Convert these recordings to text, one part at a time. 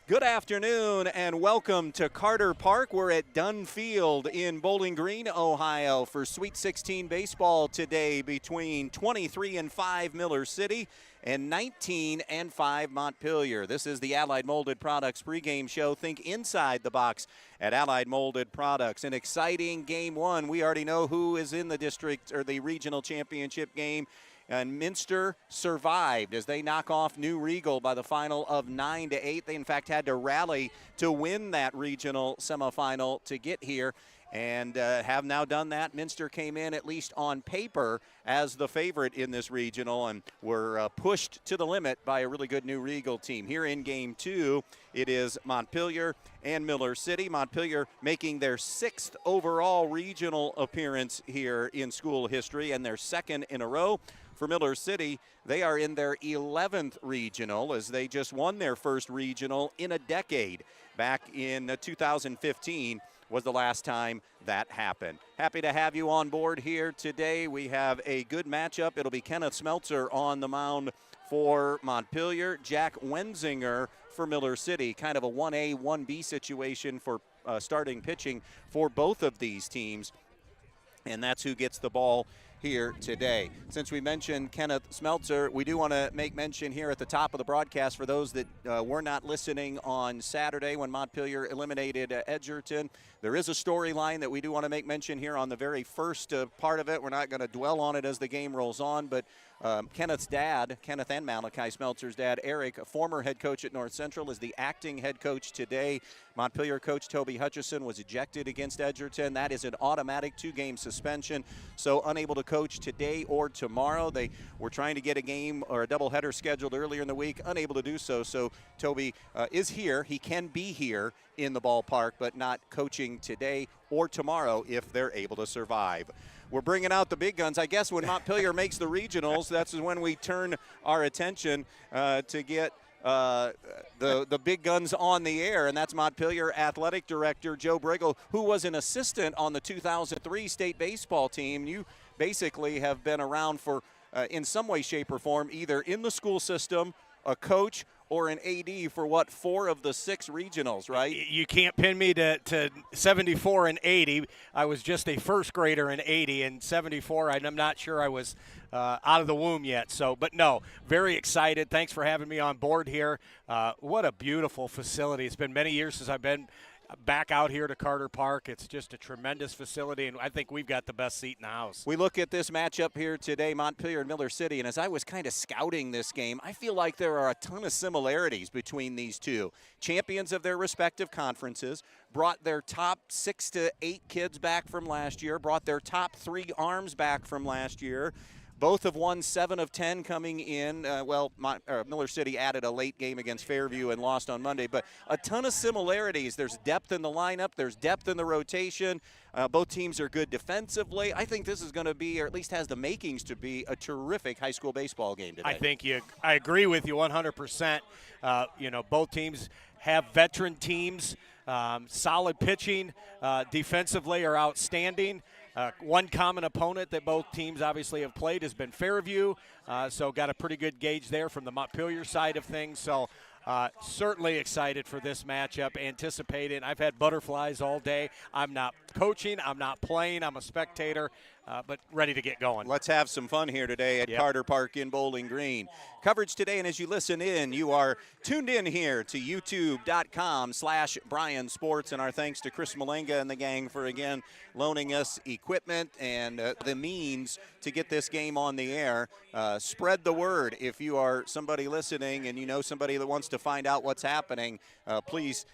Good afternoon and welcome to Carter Park. We're at Dunn Field in Bowling Green, Ohio for Sweet 16 baseball today between 23-5 Miller City and 19-5 Montpelier. This is the Allied Molded Products pregame show. Think inside the box at Allied Molded Products. An exciting game one. We already know who is in the district or the regional championship game. And Minster survived as they knock off New Brigle by the final of 9-8. They, in fact, had to rally to win that regional semifinal to get here and have now done that. Minster came in, at least on paper, as the favorite in this regional and were pushed to the limit by a really good New Brigle team. Here in game two, it is Montpelier and Miller City. Montpelier making their 6th overall regional appearance here in school history and their 2nd in a row. For Miller City, they are in their 11th regional as they just won their first regional in a decade. Back in 2015 was the last time that happened. Happy to have you on board here today. We have a good matchup. It'll be Kenneth Smeltzer on the mound for Montpelier, Jack Wenzinger for Miller City. Kind of a 1A, 1B situation for starting pitching for both of these teams. And that's who gets the ball here today. Since we mentioned Kenneth Smeltzer, we do want to make mention here at the top of the broadcast for those that were not listening on Saturday when Montpelier eliminated Edgerton. There is a storyline that we do want to make mention here on the very first part of it. We're not going to dwell on it as the game rolls on, but Kenneth's dad, Kenneth and Malachi Smeltzer's dad, Eric, a former head coach at North Central, is the acting head coach today. Montpelier coach Toby Hutchison was ejected against Edgerton. That is an automatic 2-game suspension, so unable to coach today or tomorrow. They were trying to get a game or a doubleheader scheduled earlier in the week, unable to do so. So Toby is here. He can be here in the ballpark, but not coaching today or tomorrow if they're able to survive. We're bringing out the big guns. I guess when Montpelier makes the regionals, that's when we turn our attention to get the big guns on the air, and that's Montpelier Athletic Director Joe Brigle, who was an assistant on the 2003 state baseball team. You basically have been around for, in some way, shape, or form, either in the school system, a coach, or an AD for, 4 of the 6 regionals, right? You can't pin me to 74 and 80. I was just a first grader in 80, and 74, I'm not sure I was out of the womb yet. So, but no, very excited. Thanks for having me on board here. What a beautiful facility. It's been many years since I've been back out here to Carter Park. It's just a tremendous facility, and I think we've got the best seat in the house. We look at this matchup here today, Montpelier and Miller City, and as I was kind of scouting this game, I feel like there are a ton of similarities between these two. Champions of their respective conferences, brought their top 6 to 8 kids back from last year, brought their top 3 arms back from last year. Both have won 7 of 10 coming in. Miller City added a late game against Fairview and lost on Monday, but a ton of similarities. There's depth in the lineup. There's depth in the rotation. Both teams are good defensively. I think this is going to be, or at least has the makings to be, a terrific high school baseball game today. I agree with you 100%. Both teams have veteran teams, solid pitching, defensively are outstanding. One common opponent that both teams obviously have played has been Fairview, so got a pretty good gauge there from the Montpelier side of things. So certainly excited for this matchup, anticipating. I've had butterflies all day. I'm not coaching, I'm not playing, I'm a spectator, but ready to get going. Let's have some fun here today at Carter Park in Bowling Green. Coverage today, and as you listen in, you are tuned in here to youtube.com/Bryan Sports, and our thanks to Chris Malenga and the gang for, again, loaning us equipment and the means to get this game on the air. Spread the word. If you are somebody listening and you know somebody that wants to find out what's happening, please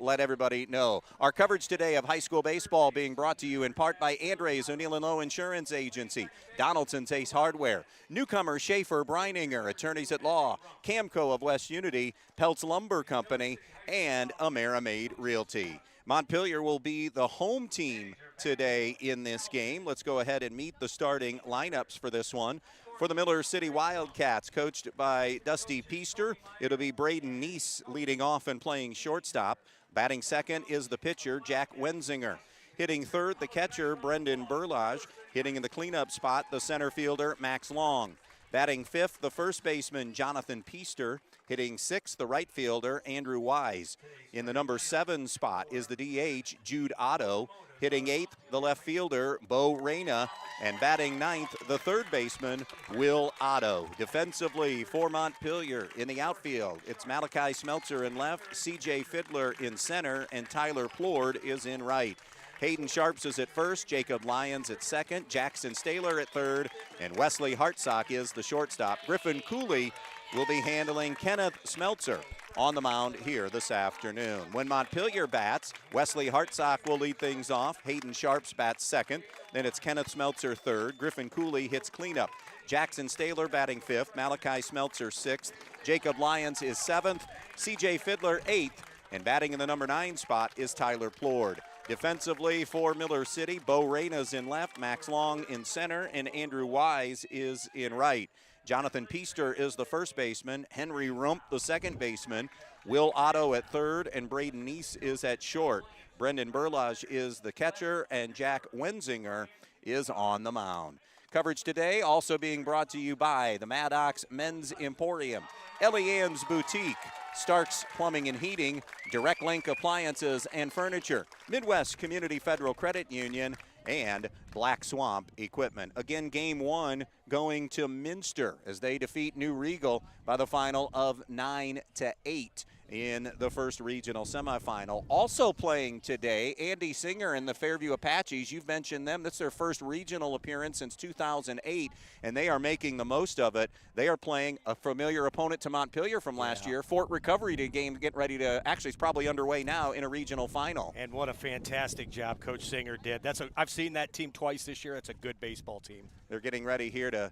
let everybody know. Our coverage today of high school baseball being brought to you in part by Andres O'Neill & Lowe Insurance Agency, Donaldson's Ace Hardware, Newcomer Schaefer Breininger, Attorneys at Law, Camco of West Unity, Peltz Lumber Company, and Amerimaid Realty. Montpelier will be the home team today in this game. Let's go ahead and meet the starting lineups for this one. For the Miller City Wildcats, coached by Dusty Peaster, it'll be Braden Neese leading off and playing shortstop. Batting second is the pitcher, Jack Wenzinger. Hitting third, the catcher, Brendan Burlage. Hitting in the cleanup spot, the center fielder, Max Long. Batting fifth, the first baseman, Jonathan Peaster. Hitting sixth, the right fielder, Andrew Wise. In the number 7 spot is the DH, Jude Otto. Hitting eighth, the left fielder, Bo Reyna. And batting ninth, the third baseman, Will Otto. Defensively for Montpelier in the outfield, it's Malachi Smeltzer in left, C.J. Fiddler in center, and Tyler Plord is in right. Hayden Sharps is at first, Jacob Lyons at second, Jackson Staylor at third, and Wesley Hartsock is the shortstop. Griffin Cooley will be handling Kenneth Smeltzer on the mound here this afternoon. When Montpelier bats, Wesley Hartsock will lead things off. Hayden Sharps bats second. Then it's Kenneth Smeltzer third. Griffin Cooley hits cleanup. Jackson Staylor batting fifth. Malachi Smeltzer sixth. Jacob Lyons is seventh. C.J. Fiddler eighth. And batting in the number 9 spot is Tyler Plord. Defensively for Miller City, Bo Reyna's in left, Max Long in center, and Andrew Wise is in right. Jonathan Peaster is the first baseman, Henry Rump the second baseman, Will Otto at third, and Braden Neese is at short. Brendan Burlage is the catcher, and Jack Wenzinger is on the mound. Coverage today also being brought to you by the Maddox Men's Emporium, Ellie Ann's Boutique, Starks Plumbing and Heating, Direct Link Appliances and Furniture, Midwest Community Federal Credit Union, and Black Swamp Equipment. Again, game 1 going to Minster as they defeat New Brigle by the final of 9-8 in the first regional semifinal. Also playing today, Andy Singer and the Fairview Apaches. You've mentioned them. That's their first regional appearance since 2008, and they are making the most of it. They are playing a familiar opponent to Montpelier from last year, Fort Recovery, to game to get ready to, actually it's probably underway now in a regional final. And what a fantastic job Coach Singer did. I've seen that team twice this year. It's a good baseball team. They're getting ready here to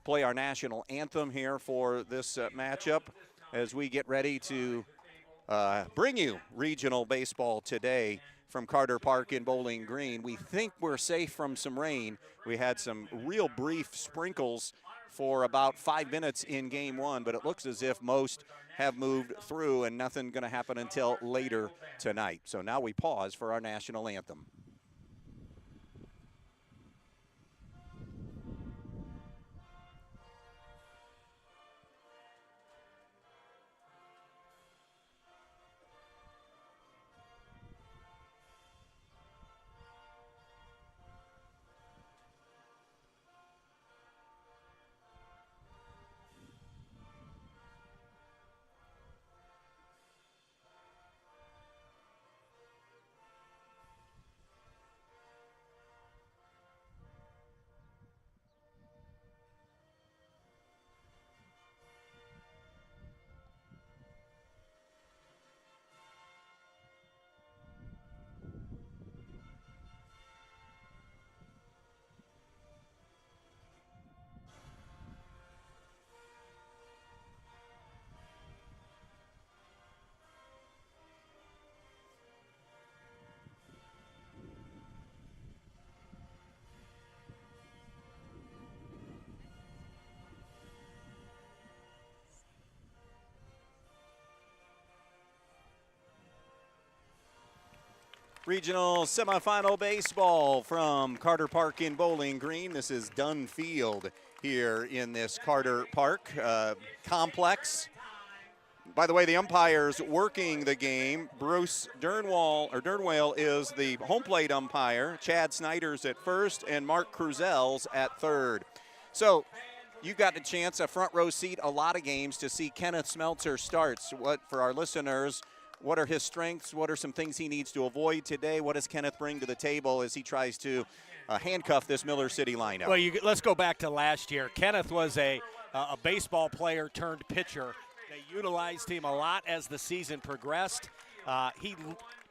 play our national anthem here for this matchup as we get ready to bring you regional baseball today from Carter Park in Bowling Green. We think we're safe from some rain. We had some real brief sprinkles for about 5 minutes in game 1, but it looks as if most have moved through and nothing going to happen until later tonight. So now we pause for our national anthem. Regional semifinal baseball from Carter Park in Bowling Green. This is Dunn Field here in this Carter Park complex. By the way, the umpires working the game, Bruce Durnwale is the home plate umpire, Chad Snyder's at first, and Mark Cruzell's at third. So you got a chance, a front row seat, a lot of games to see Kenneth Smeltzer starts. What, for our listeners, what are his strengths? What are some things he needs to avoid today? What does Kenneth bring to the table as he tries to handcuff this Miller City lineup? Well, let's go back to last year. Kenneth was a baseball player turned pitcher. They utilized him a lot as the season progressed. He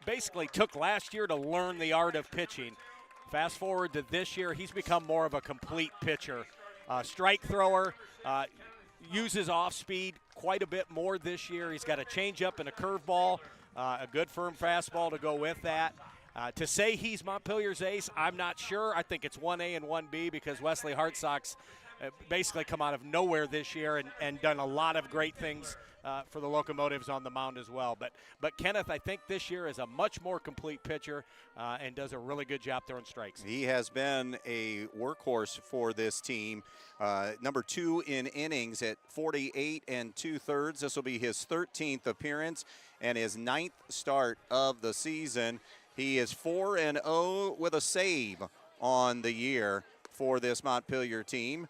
basically took last year to learn the art of pitching. Fast forward to this year, he's become more of a complete pitcher. Strike thrower, uses off speed quite a bit more this year. He's got a changeup and a curveball, a good firm fastball to go with that. To say he's Montpelier's ace, I'm not sure. I think it's 1A and 1B because Wesley Hartsock's basically come out of nowhere this year and done a lot of great things for the Locomotives on the mound as well. But Kenneth, I think this year is a much more complete pitcher and does a really good job throwing strikes. He has been a workhorse for this team. Number 2 in innings at 48 2/3. This will be his 13th appearance and his 9th start of the season. He is 4-0 with a save on the year for this Montpelier team.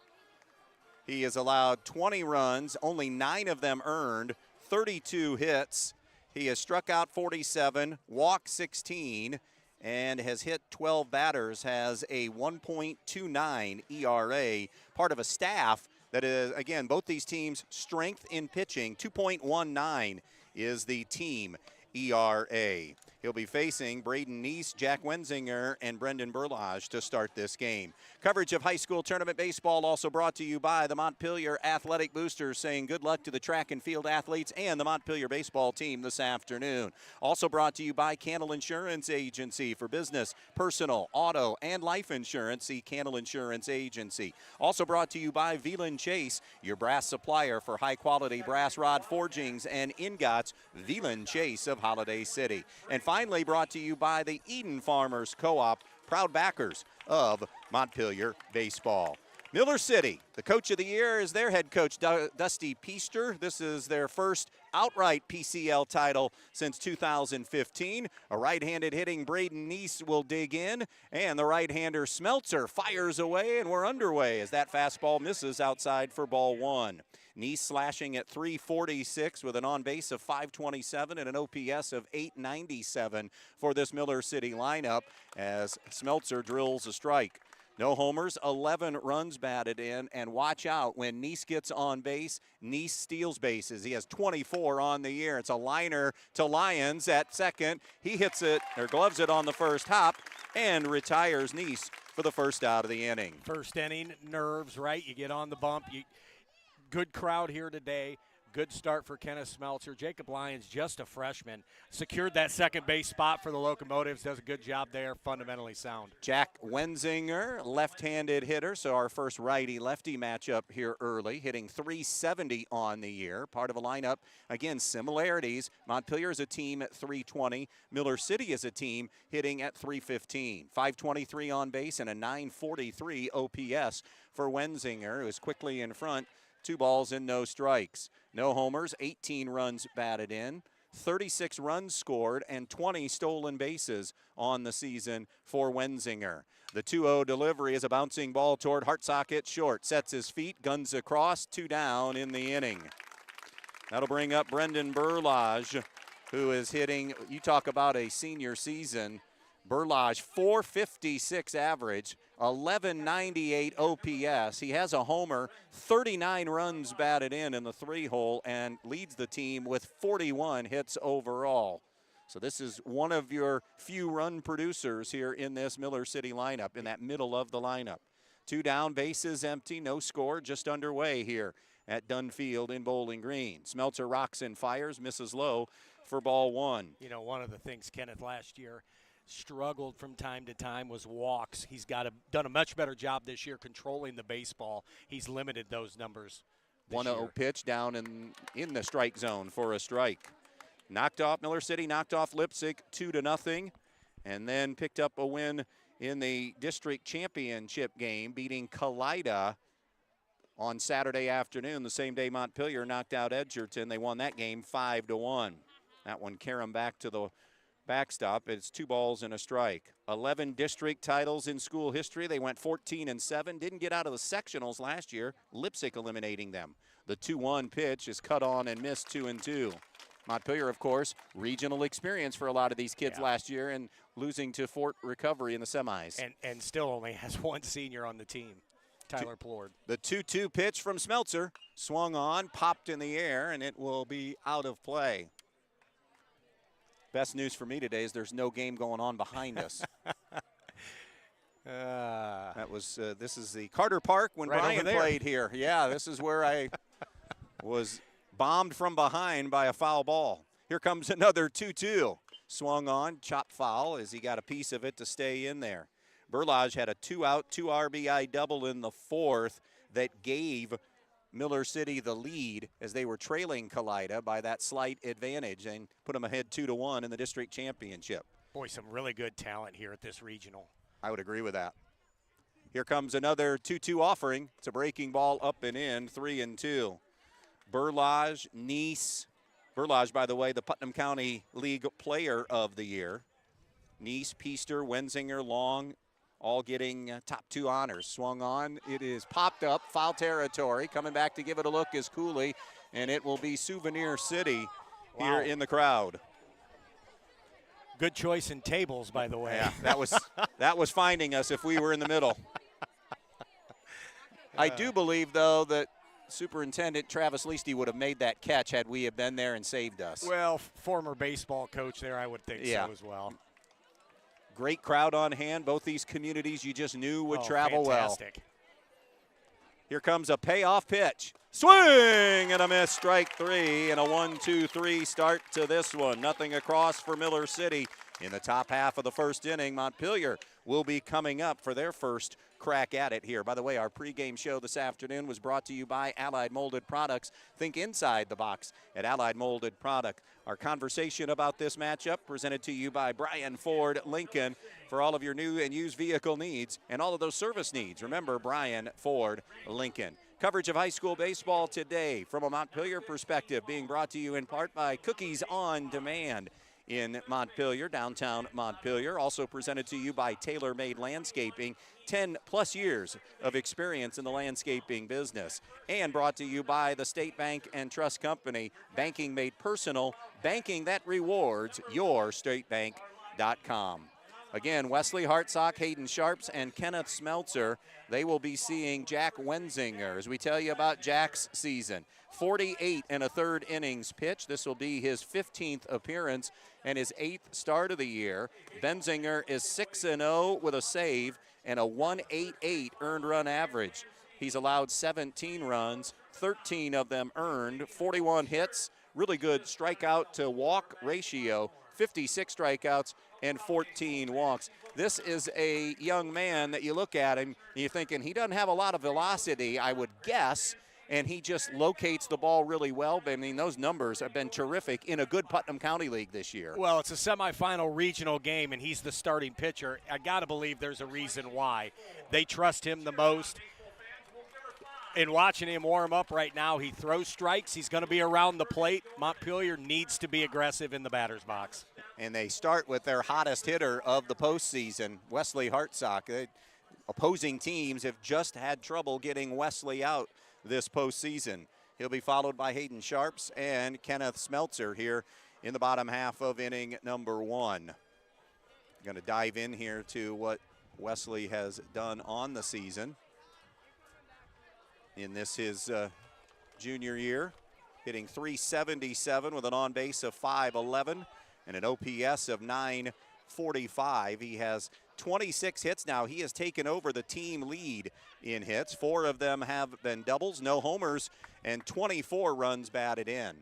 He has allowed 20 runs, only 9 of them earned, 32 hits. He has struck out 47, walked 16, and has hit 12 batters, has a 1.29 ERA, part of a staff that is, again, both these teams' strength in pitching, 2.19 is the team ERA. He'll be facing Braden Neese, Jack Wenzinger, and Brendan Burlage to start this game. Coverage of high school tournament baseball also brought to you by the Montpelier Athletic Boosters, saying good luck to the track and field athletes and the Montpelier baseball team this afternoon. Also brought to you by Cannell Insurance Agency for business, personal, auto, and life insurance. See Cannell Insurance Agency. Also brought to you by Veland Chase, your brass supplier for high-quality brass rod forgings and ingots. Veland Chase of Holiday City. And finally brought to you by the Eden Farmers Co-op, proud backers of Montpelier baseball. Miller City, the coach of the year is their head coach, Dusty Peaster. This is their first outright PCL title since 2015. A right-handed hitting Braden Neese will dig in, and the right-hander Smeltzer fires away, and we're underway as that fastball misses outside for ball 1. Neese slashing at 346 with an on-base of 527 and an OPS of 897 for this Miller City lineup as Smeltzer drills a strike. No homers, 11 runs batted in, and watch out when Neese gets on base. Neese steals bases. He has 24 on the year. It's a liner to Lyons at second. He hits it, or gloves it on the first hop, and retires Neese for the first out of the inning. First inning, nerves, right? You get on the bump. Good crowd here today. Good start for Kenneth Smeltzer. Jacob Lyons, just a freshman, secured that second base spot for the Locomotives. Does a good job there, fundamentally sound. Jack Wenzinger, left-handed hitter, so our first righty-lefty matchup here early, hitting 370 on the year. Part of a lineup, again, similarities. Montpelier is a team at 320. Miller City is a team hitting at 315. 523 on base and a 943 OPS for Wenzinger, who is quickly in front. 2 balls and no strikes. No homers, 18 runs batted in, 36 runs scored, and 20 stolen bases on the season for Wenzinger. The 2-0 delivery is a bouncing ball toward Hartsock short. Sets his feet, guns across, 2 down in the inning. That'll bring up Brendan Burlage, who is hitting, you talk about a senior season. Burlage, 456 average, 1198 OPS. He has a homer, 39 runs batted in the 3-hole, and leads the team with 41 hits overall. So this is one of your few run producers here in this Miller City lineup, in that middle of the lineup. 2 down, bases empty, no score, just underway here at Dunn Field in Bowling Green. Smeltzer rocks and fires, misses low for ball 1. You know, one of the things, Kenneth, last year struggled from time to time was walks. He's done a much better job this year controlling the baseball. He's limited those numbers. 1-0 pitch down in the strike zone for a strike. Knocked off Miller City, knocked off Leipzig 2-0, and then picked up a win in the district championship game, beating Kalida on Saturday afternoon, the same day Montpelier knocked out Edgerton. They won that game 5-1. That one carried them back to the backstop. It's 2 balls and a strike. 11 district titles in school history. They went 14-7. Didn't get out of the sectionals last year. Leipzig eliminating them. The 2-1 pitch is cut on and missed 2-2. Montpelier, of course, regional experience for a lot of these kids last year, and losing to Fort Recovery in the semis. And still only has 1 senior on the team, Tyler Plord. The 2-2 pitch from Smeltzer swung on, popped in the air, and it will be out of play. Best news for me today is there's no game going on behind us. That was this is the Carter Park when right Brian played here. Yeah, this is where I was bombed from behind by a foul ball. Here comes another 2-2. Swung on, chopped foul as he got a piece of it to stay in there. Burlage had a 2-out, 2 RBI double in the 4th. that gave Miller City the lead as they were trailing Kalida by that slight advantage and put them ahead 2-1 in the district championship. Boy, some really good talent here at this regional. I would agree with that. Here comes another 2-2 offering. It's a breaking ball up and in, 3-2. Burlage, Nice. Burlage, by the way, the Putnam County League Player of the Year. Nice, Peaster, Wenzinger, Long, all getting top 2 honors. Swung on, it is popped up, foul territory. Coming back to give it a look is Cooley, and it will be Souvenir City here in the crowd. Good choice in tables, by the way. Yeah, that was finding us if we were in the middle. I do believe, though, that Superintendent Travis Leasty would have made that catch had we have been there and saved us. Well, former baseball coach there, I would think so as well. Great crowd on hand. Both these communities you just knew would travel fantastic. Well. Here comes a payoff pitch. Swing and a miss, strike 3, and a 1-2-3 start to this one. Nothing across for Miller City. In the top half of the first inning, Montpelier will be coming up for their first crack at it here. By the way, our pregame show this afternoon was brought to you by Allied Molded Products. Think inside the box at Allied Molded Product. Our conversation about this matchup presented to you by Brian Ford Lincoln for all of your new and used vehicle needs and all of those service needs. Remember, Brian Ford Lincoln. Coverage of high school baseball today from a Montpelier perspective being brought to you in part by Cookies on Demand in Montpelier, downtown Montpelier. Also presented to you by Tailor Made Landscaping, 10 plus years of experience in the landscaping business. And brought to you by the State Bank and Trust Company, banking made personal, banking that rewards, yourstatebank.com. Again, Wesley Hartsock, Hayden Sharps, and Kenneth Smeltzer, they will be seeing Jack Wenzinger. As we tell you about Jack's season, 48 and a third innings pitched. This will be his 15th appearance and his 8th start of the year. Benzinger is 6-0 with a save and a 1.88 earned run average. He's allowed 17 runs, 13 of them earned, 41 hits, really good strikeout to walk ratio, 56 strikeouts and 14 walks. This is a young man that you look at him and you're thinking he doesn't have a lot of velocity, I would guess, and he just locates the ball really well. I mean, those numbers have been terrific in a good Putnam County League this year. Well, it's a semifinal regional game, and he's the starting pitcher. I got to believe there's a reason why. They trust him the most. In watching him warm up right now, he throws strikes. He's going to be around the plate. Montpelier needs to be aggressive in the batter's box. And they start with their hottest hitter of the postseason, Wesley Hartsock. Opposing teams have just had trouble getting Wesley out this postseason. He'll be followed by Hayden Sharps and Kenneth Smeltzer here in the bottom half of inning number 1. Going to dive in here to what Wesley has done on the season. In this his junior year, hitting .377 with an on-base of .511 and an OPS of .945. He has 26 hits now. He has taken over the team lead in hits. 4 of them have been doubles, no homers, and 24 runs batted in.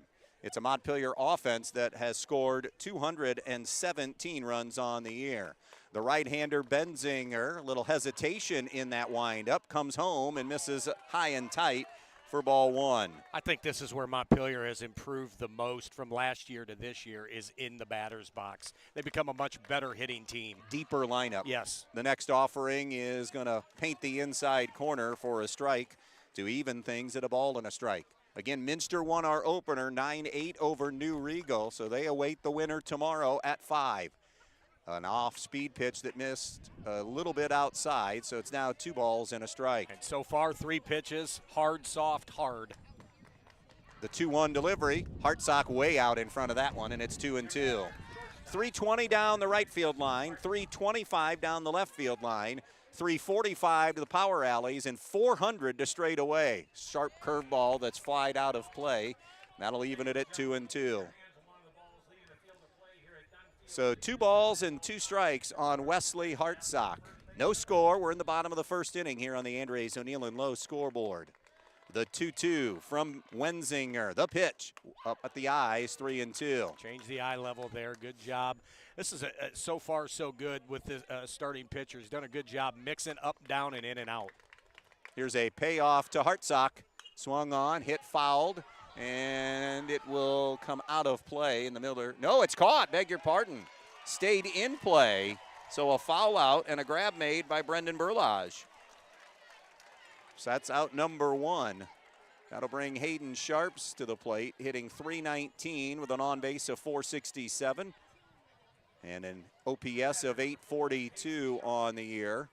It's a Montpelier offense that has scored 217 runs on the year. The right-hander Benzinger, a little hesitation in that windup, comes home and misses high and tight for ball 1. I think this is where Montpelier has improved the most from last year to this year, is in the batter's box. They become a much better hitting team. Deeper lineup. Yes. The next offering is going to paint the inside corner for a strike to even things at a ball and a strike. Again, Minster won our opener 9-8 over New Riegel, so they await the winner tomorrow at 5. An off-speed pitch that missed a little bit outside, so it's now 2 balls and a strike. And so far, 3 pitches, hard, soft, hard. The 2-1 delivery, Hartsock way out in front of that one, and it's 2-2. 320 down the right field line, 325 down the left field line, 345 to the power alleys, and 400 to straight away. Sharp curveball that's flied out of play. That'll even it at 2-2. So 2 balls and 2 strikes on Wesley Hartsock. No score. We're in the bottom of the first inning here on the Andres O'Neill and Lowe scoreboard. The 2-2 from Wenzinger. The pitch up at the eyes, 3-2. Change the eye level there. Good job. This is so far so good with the starting pitcher. He's done a good job mixing up, down, and in and out. Here's a payoff to Hartsock. Swung on, hit fouled, and it will come out of play in the Miller. No, it's caught, beg your pardon. Stayed in play, so a foul out and a grab made by Brendan Burlage. So that's out number 1. That'll bring Hayden Sharps to the plate, hitting .319 with an on-base of .467 and an OPS of .842 on the year.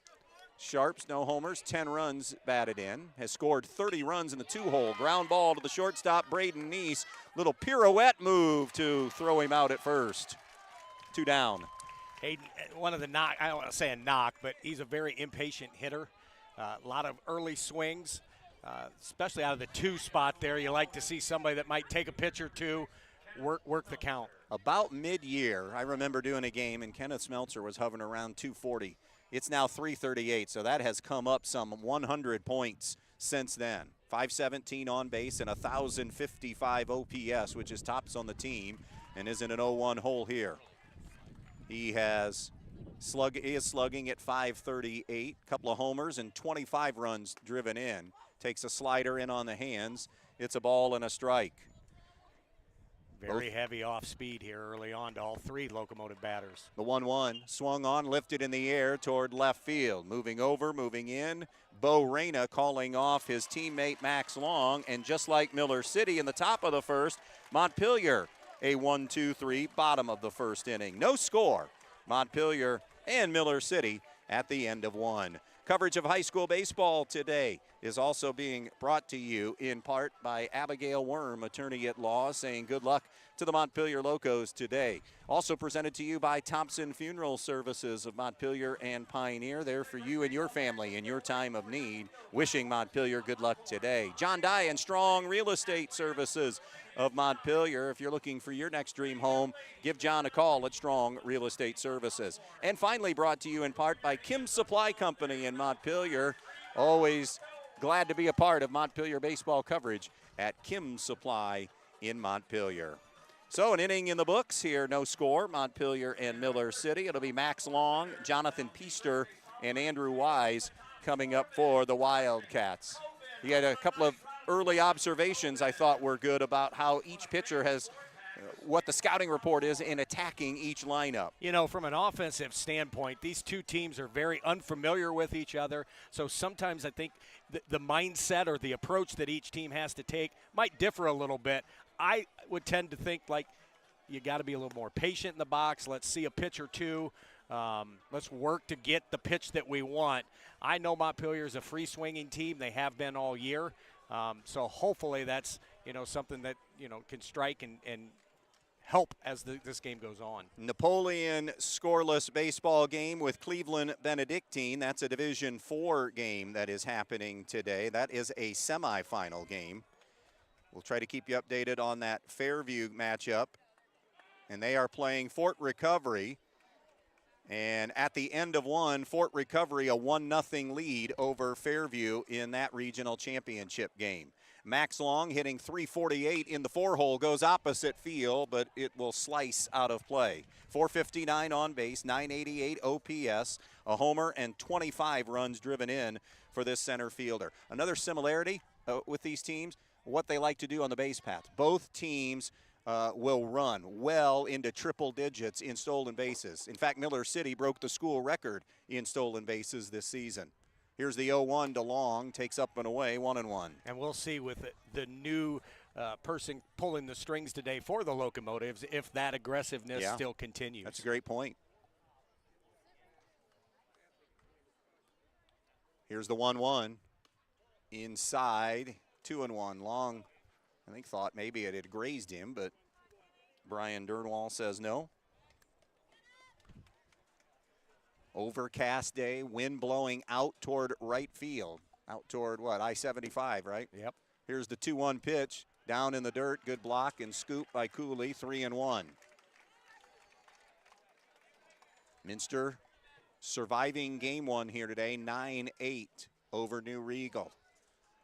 Sharps, no homers, 10 runs batted in, has scored 30 runs in the 2-hole. Ground ball to the shortstop, Braden Neese. Little pirouette move to throw him out at first. 2 down. Hayden, one of the knock, I don't want to say a knock, but he's a very impatient hitter. A lot of early swings, especially out of the 2 spot there. You like to see somebody that might take a pitch or 2, work the count. About mid-year, I remember doing a game, and Kenneth Smeltzer was hovering around 240. It's now 338, so that has come up some 100 points since then. 517 on base and 1,055 OPS, which is tops on the team, and is in an 0-1 hole here. He is slugging at .538, couple of homers and 25 runs driven in. Takes a slider in on the hands. It's a ball and a strike. Very heavy off speed here early on to all 3 Locomotive batters. The 1-1 swung on, lifted in the air toward left field. Moving over, moving in. Bo Reyna calling off his teammate Max Long. And just like Miller City in the top of the first, Montpelier a 1-2-3 bottom of the first inning. No score. Montpelier and Miller City at the end of 1. Coverage of high school baseball today is also being brought to you in part by Abigail Worm, attorney at law, saying good luck to the Montpelier Locos today. Also presented to you by Thompson Funeral Services of Montpelier and Pioneer. There for you and your family in your time of need. Wishing Montpelier good luck today. John Dye and Strong Real Estate Services of Montpelier. If you're looking for your next dream home, give John a call at Strong Real Estate Services. And finally brought to you in part by Kim's Supply Company in Montpelier. Always glad to be a part of Montpelier baseball coverage at Kim's Supply in Montpelier. So an inning in the books here, no score, Montpelier and Miller City. It'll be Max Long, Jonathan Peaster, and Andrew Wise coming up for the Wildcats. He had a couple of early observations I thought were good about how each pitcher has, what the scouting report is in attacking each lineup. You know, from an offensive standpoint, these 2 teams are very unfamiliar with each other. So sometimes I think the mindset or the approach that each team has to take might differ a little bit. I would tend to think like you got to be a little more patient in the box. Let's see a pitch or 2. Let's work to get the pitch that we want. I know Montpelier is a free swinging team. They have been all year. So hopefully that's, something that, can strike and help as this game goes on. Napoleon scoreless baseball game with Cleveland Benedictine. That's a Division IV game that is happening today. That is a semifinal game. We'll try to keep you updated on that Fairview matchup. And they are playing Fort Recovery. And at the end of 1, Fort Recovery a 1-0 lead over Fairview in that regional championship game. Max Long hitting .348 in the 4-hole, goes opposite field, but it will slice out of play. .459 on base, .988 OPS, a homer, and 25 runs driven in for this center fielder. Another similarity with these teams, what they like to do on the base paths. Both teams will run well into triple digits in stolen bases. In fact, Miller City broke the school record in stolen bases this season. Here's the 0-1 to Long, takes up and away, 1-1. And we'll see with the new person pulling the strings today for the Locomotives if that aggressiveness still continues. That's a great point. Here's the 1-1. Inside, 2-1. Long, I think, thought maybe it had grazed him, but Brian Durnwall says no. Overcast day, wind blowing out toward right field. Out toward what, I-75, right? Yep. Here's the 2-1 pitch. Down in the dirt, good block and scoop by Cooley, 3-1. Minster surviving game 1 here today, 9-8 over New Riegel.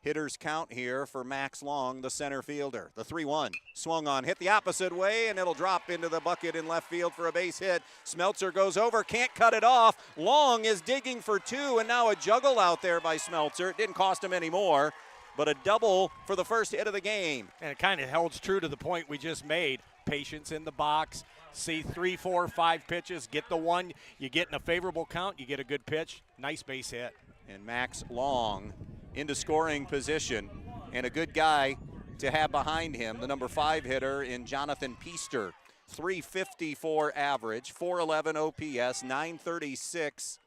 hitters count here for Max Long, the center fielder. The 3-1 swung on, hit the opposite way, and it'll drop into the bucket in left field for a base hit. Smeltzer goes over, can't cut it off. Long is digging for two, and now a juggle out there by Smeltzer. It didn't cost him any more, but a double for the first hit of the game. And it kind of holds true to the point we just made. Patience in the box. See 3, 4, 5 pitches, get the one, you get in a favorable count, you get a good pitch, nice base hit. And Max Long into scoring position, and a good guy to have behind him, the number 5 hitter in Jonathan Peaster. 354 average, 411 OPS, 936,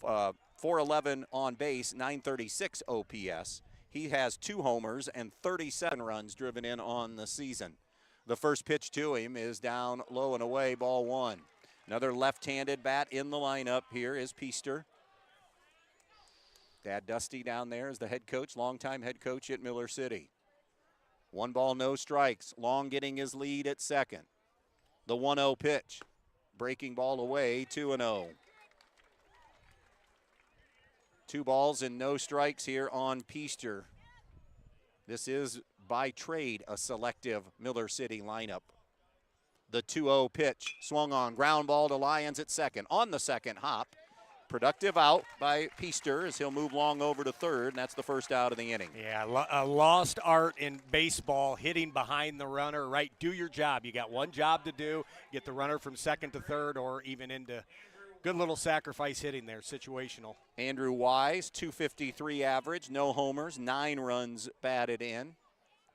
411 on base, 936 OPS. He has 2 homers and 37 runs driven in on the season. The first pitch to him is down low and away, ball 1. Another left-handed bat in the lineup here is Peaster. Dad Dusty down there is the head coach, longtime head coach at Miller City. 1 ball, no strikes. Long getting his lead at second. The 1-0 pitch. Breaking ball away, 2-0. 2 balls and no strikes here on Peaster. This is by trade a selective Miller City lineup. The 2-0 pitch swung on, ground ball to Lyons at second. On the second hop, productive out by Peaster as he'll move Long over to third, and that's the first out of the inning. Yeah, a lost art in baseball, hitting behind the runner, right? Do your job. You got one job to do, get the runner from second to third or even into good little sacrifice hitting there, situational. Andrew Wise, 253 average, no homers, 9 runs batted in.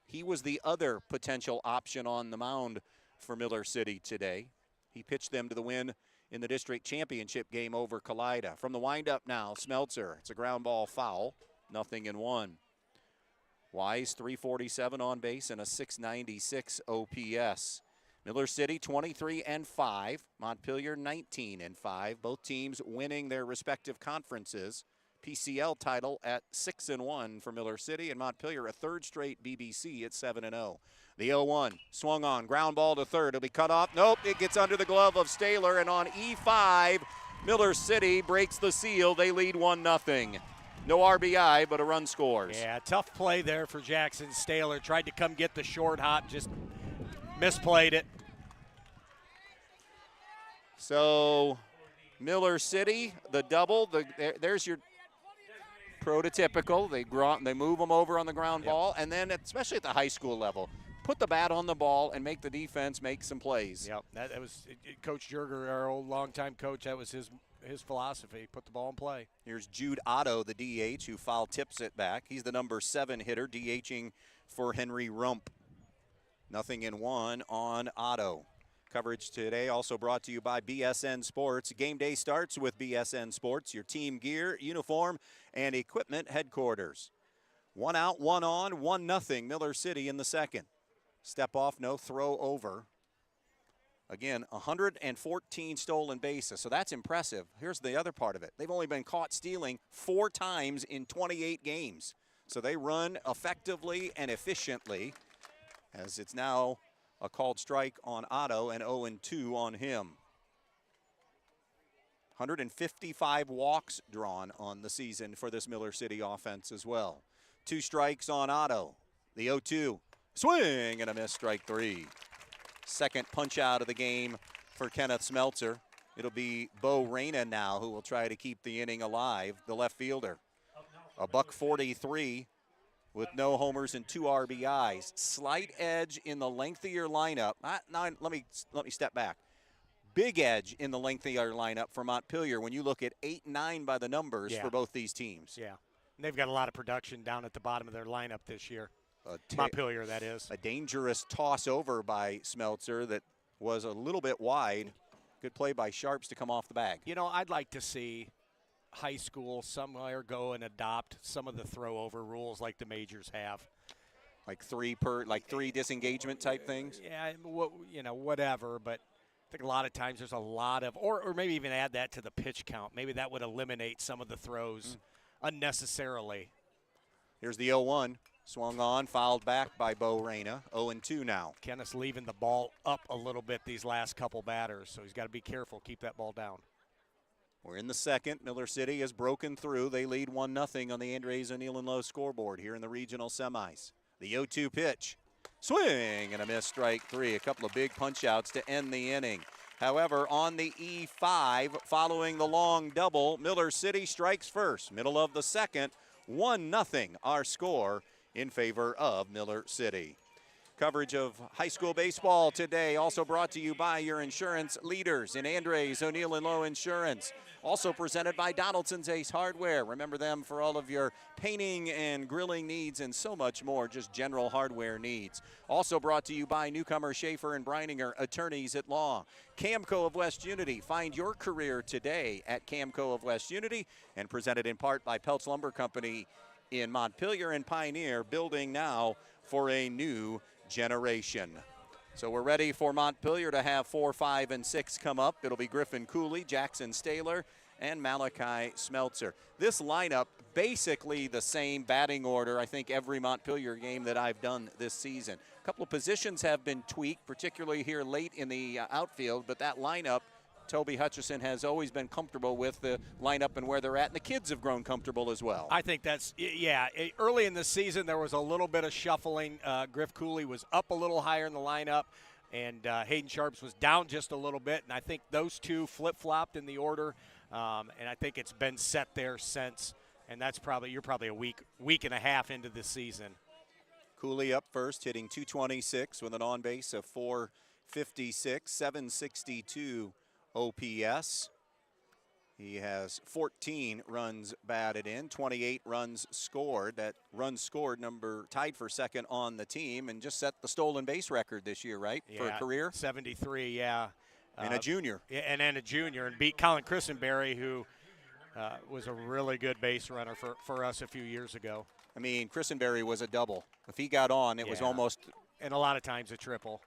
He was the other potential option on the mound for Miller City today. He pitched them to the win in the district championship game over Kalida. From the windup now, Smeltzer. It's a ground ball foul, 0-1. Wise, 347 on base and a 696 OPS. Miller City 23-5, Montpelier 19-5. Both teams winning their respective conferences. PCL title at 6-1 for Miller City, and Montpelier a 3rd straight BBC at 7-0. The 0-1 swung on, ground ball to third. It'll be cut off. Nope, it gets under the glove of Staler, and on E5, Miller City breaks the seal. They lead 1-0. No RBI, but a run scores. Yeah, tough play there for Jackson Staler. Tried to come get the short hop, just misplayed it. So Miller City, the double, there's your prototypical. They move them over on the ground ball, and then especially at the high school level, put the bat on the ball and make the defense make some plays. Yep, that was Coach Jerger, our old longtime coach. That was his philosophy. Put the ball in play. Here's Jude Otto, the DH, who foul tips it back. He's the number 7 hitter, DHing for Henry Rump. 0-1 on Otto. Coverage today also brought to you by BSN Sports. Game day starts with BSN Sports, your team gear, uniform, and equipment headquarters. 1 out, 1 on, 1-0 Miller City in the second. Step off, no throw over. Again, 114 stolen bases, so that's impressive. Here's the other part of it. They've only been caught stealing 4 times in 28 games. So they run effectively and efficiently, as it's now a called strike on Otto and 0-2 on him. 155 walks drawn on the season for this Miller City offense as well. 2 strikes on Otto. The 0-2, swing and a miss, strike 3. Second punch out of the game for Kenneth Smeltzer. It'll be Bo Reyna now who will try to keep the inning alive, the left fielder. A $143 with no homers and 2 RBIs. Slight edge in the lengthier lineup. Let me step back. Big edge in the lengthier lineup for Montpelier when you look at 8-9 by the numbers for both these teams. Yeah, and they've got a lot of production down at the bottom of their lineup this year. Montpelier, that is. A dangerous toss over by Smeltzer that was a little bit wide. Good play by Sharps to come off the bag. You know, I'd like to see high school somewhere go and adopt some of the throw over rules like the majors have. Like 3 disengagement type things? Yeah, whatever, but I think a lot of times there's a lot of, or maybe even add that to the pitch count. Maybe that would eliminate some of the throws unnecessarily. Here's the 0-1. Swung on, fouled back by Bo Reyna. 0-2 now. Kenneth's leaving the ball up a little bit these last couple batters, so he's got to be careful, keep that ball down. We're in the second. Miller City has broken through. They lead 1-0 on the Andres O'Neill and Lowe scoreboard here in the regional semis. The 0-2 pitch. Swing and a miss, strike three. A couple of big punch outs to end the inning. However, on the E5, following the long double, Miller City strikes first. Middle of the second, 1-0 our score in favor of Miller City. Coverage of high school baseball today also brought to you by your insurance leaders in Andres O'Neill and Lowe Insurance. Also presented by Donaldson's Ace Hardware. Remember them for all of your painting and grilling needs and so much more, just general hardware needs. Also brought to you by Newcomer, Schaefer, and Breininger, attorneys at law. Camco of West Unity, find your career today at Camco of West Unity, and presented in part by Peltz Lumber Company in Montpelier and Pioneer, building now for a new generation. So we're ready for Montpelier to have 4, 5, and 6 come up. It'll be Griffin Cooley, Jackson Staler, and Malachi Smeltzer. This lineup, basically the same batting order, I think, every Montpelier game that I've done this season. A couple of positions have been tweaked, particularly here late in the outfield, but that lineup, Toby Hutchison has always been comfortable with the lineup and where they're at, and the kids have grown comfortable as well. I think that's, yeah, early in the season there was a little bit of shuffling. Griff Cooley was up a little higher in the lineup, and Hayden Sharps was down just a little bit, and I think those two flip-flopped in the order, and I think it's been set there since, and that's probably, you're probably a week and a half into the season. Cooley up first, hitting .226 with an on-base of .456, .762 OPS. He has 14 runs batted in, 28 runs scored. That runs scored number tied for second on the team, and just set the stolen base record this year, right? Yeah, for a career? 73, yeah. And a junior. Yeah, and a junior, and beat Colin Christenberry, who was a really good base runner for us a few years ago. I mean, Christenberry was a double. If he got on, it was almost. And a lot of times a triple.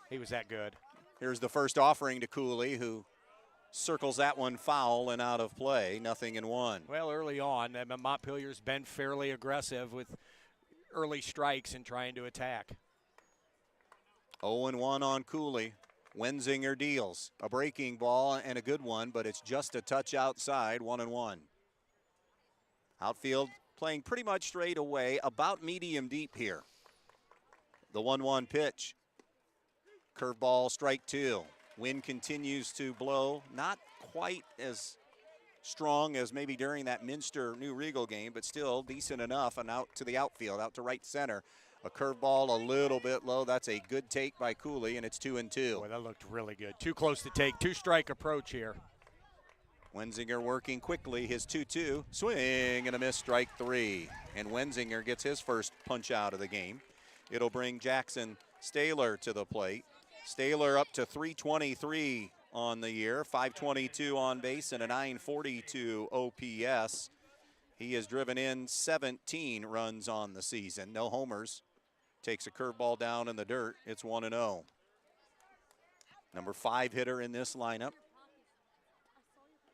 He was that good. Here's the first offering to Cooley, who circles that one foul and out of play, 0-1. Well, early on, Montpelier's been fairly aggressive with early strikes and trying to attack. 0-1 on Cooley. Wenzinger deals a breaking ball and a good one, but it's just a touch outside, 1-1. Outfield playing pretty much straight away, about medium deep here. The 1-1 pitch. Curveball, strike two. Wind continues to blow, not quite as strong as maybe during that Minster New Regal game, but still decent enough, and out to the outfield, out to right center. A curveball a little bit low. That's a good take by Cooley, and it's 2-2. Boy, that looked really good. Too close to take. Two-strike approach here. Wenzinger working quickly, his 2-2. Swing and a miss, strike three. And Wenzinger gets his first punch out of the game. It'll bring Jackson Staler to the plate. Staler up to .323 on the year, .522 on base, and a .942 OPS. He has driven in 17 runs on the season. No homers. Takes a curveball down in the dirt. It's 1-0. Number 5 hitter in this lineup.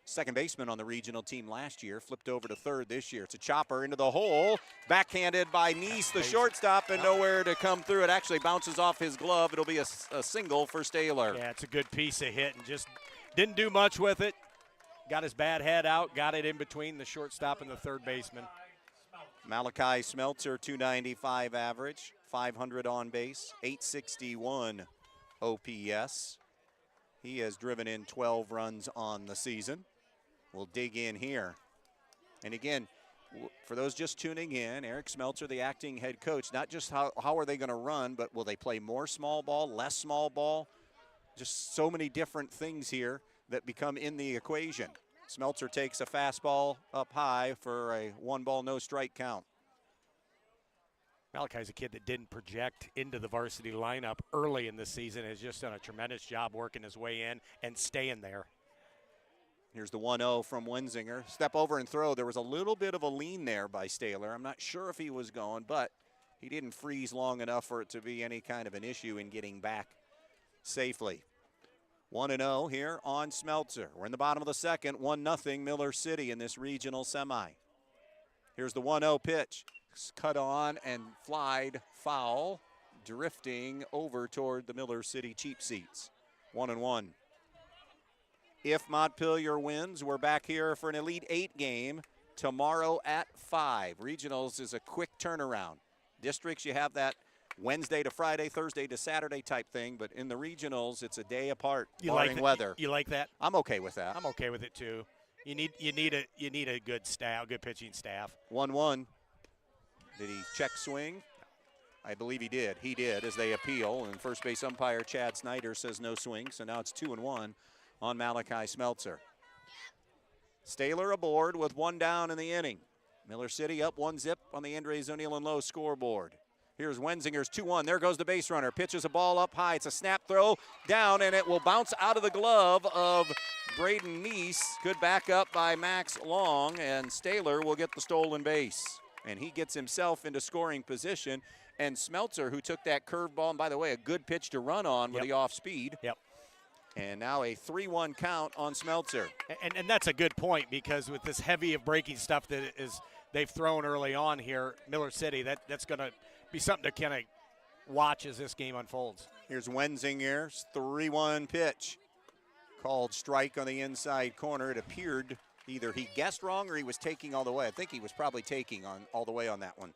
Second baseman on the regional team last year, flipped over to third this year. It's a chopper into the hole, backhanded by Neese, the shortstop, and nowhere to come through. It actually bounces off his glove. It'll be a single for Staler. Yeah, it's a good piece of hit, and just didn't do much with it. Got his bad head out, got it in between the shortstop and the third baseman. Malachi Smeltzer, .295 average, 500 on base, .861 OPS. He has driven in 12 runs on the season. We'll dig in here. And again, for those just tuning in, Eric Smeltzer, the acting head coach, not just how are they going to run, but will they play more small ball, less small ball? Just so many different things here that become in the equation. Smeltzer takes a fastball up high for a 1-ball, no strike count. Malachi's a kid that didn't project into the varsity lineup early in the season. Has just done a tremendous job working his way in and staying there. Here's the 1-0 from Wenzinger. Step over and throw. There was a little bit of a lean there by Staler. I'm not sure if he was going, but he didn't freeze long enough for it to be any kind of an issue in getting back safely. 1-0 here on Smeltzer. We're in the bottom of the second, 1-0 Miller City in this regional semi. Here's the 1-0 pitch. Cut on and flied foul, drifting over toward the Miller City cheap seats. 1-1. If Montpelier wins, we're back here for an Elite 8 game tomorrow at 5. Regionals is a quick turnaround. Districts, you have that Wednesday to Friday, Thursday to Saturday type thing, but in the regionals, it's a day apart, barring weather. You like that? I'm okay with that. I'm okay with it too. You need a good staff, good pitching staff. 1-1. Did he check swing? I believe he did. He did as they appeal, and first base umpire Chad Snyder says no swing, so now it's 2-1 on Malachi Smeltzer. Staylor aboard with 1 down in the inning. Miller City up 1-0 on the Andres O'Neill and Lowe scoreboard. Here's Wenzinger's 2-1. There goes the base runner. Pitches a ball up high. It's a snap throw down, and it will bounce out of the glove of Braden Neese. Good backup by Max Long, and Staylor will get the stolen base. And he gets himself into scoring position. And Smeltzer, who took that curveball, and by the way, a good pitch to run on with the off speed. Yep. And now a 3-1 count on Smeltzer. And that's a good point, because with this heavy of breaking stuff that they've thrown early on here, Miller City, that's going to be something to kind of watch as this game unfolds. Here's Wenzinger's 3-1 pitch. Called strike on the inside corner. It appeared either he guessed wrong or he was taking all the way. I think he was probably taking all the way on that one.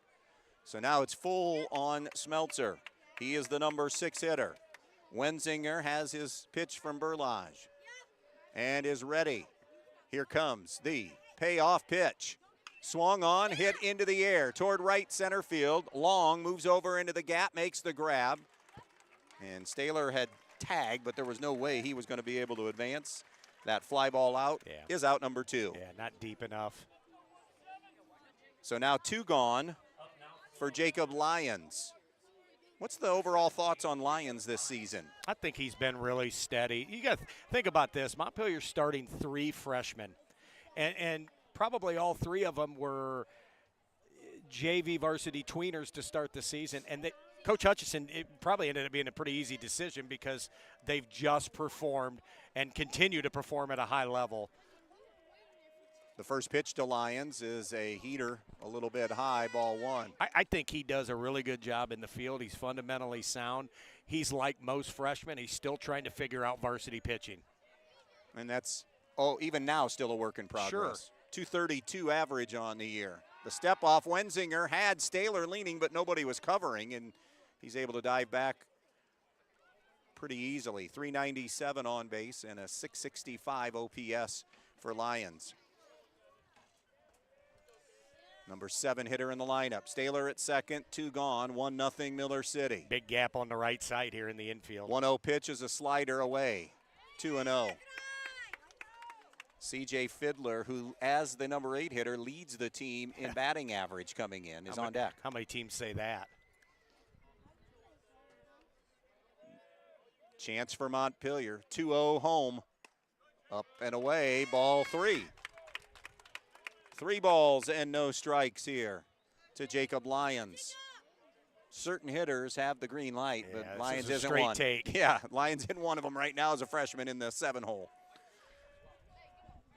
So now it's full on Smeltzer. He is the number 6 hitter. Wenzinger has his pitch from Burlage and is ready. Here comes the payoff pitch. Swung on, hit into the air toward right center field. Long moves over into the gap, makes the grab. And Staylor had tagged, but there was no way he was going to be able to advance. That fly ball out is out number 2. Yeah, not deep enough. So now 2 gone for Jacob Lyons. What's the overall thoughts on Lyons this season? I think he's been really steady. You got to think about this. Montpelier's starting 3 freshmen, and probably all 3 of them were JV varsity tweeners to start the season. And Coach Hutchison, it probably ended up being a pretty easy decision because they've just performed and continue to perform at a high level. The first pitch to Lyons is a heater, a little bit high, ball 1. I think he does a really good job in the field. He's fundamentally sound. He's like most freshmen. He's still trying to figure out varsity pitching. And that's, even now, still a work in progress. Sure. 232 average on the year. The step off, Wenzinger had Staylor leaning, but nobody was covering, and he's able to dive back pretty easily. 397 on base and a 665 OPS for Lyons. Number 7 hitter in the lineup. Staylor at second, 2 gone, 1-0 Miller City. Big gap on the right side here in the infield. 1-0 pitch is a slider away, 2-0. C.J. Fiddler, who as the number 8 hitter leads the team in batting average coming in, is on deck. How many teams say that? Chance for Montpelier, 2-0 home. Up and away, ball 3. 3 balls and no strikes here to Jacob Lyons. Certain hitters have the green light, but Lyons isn't one. Take. Yeah, Lyons in one of them right now as a freshman in the 7-hole.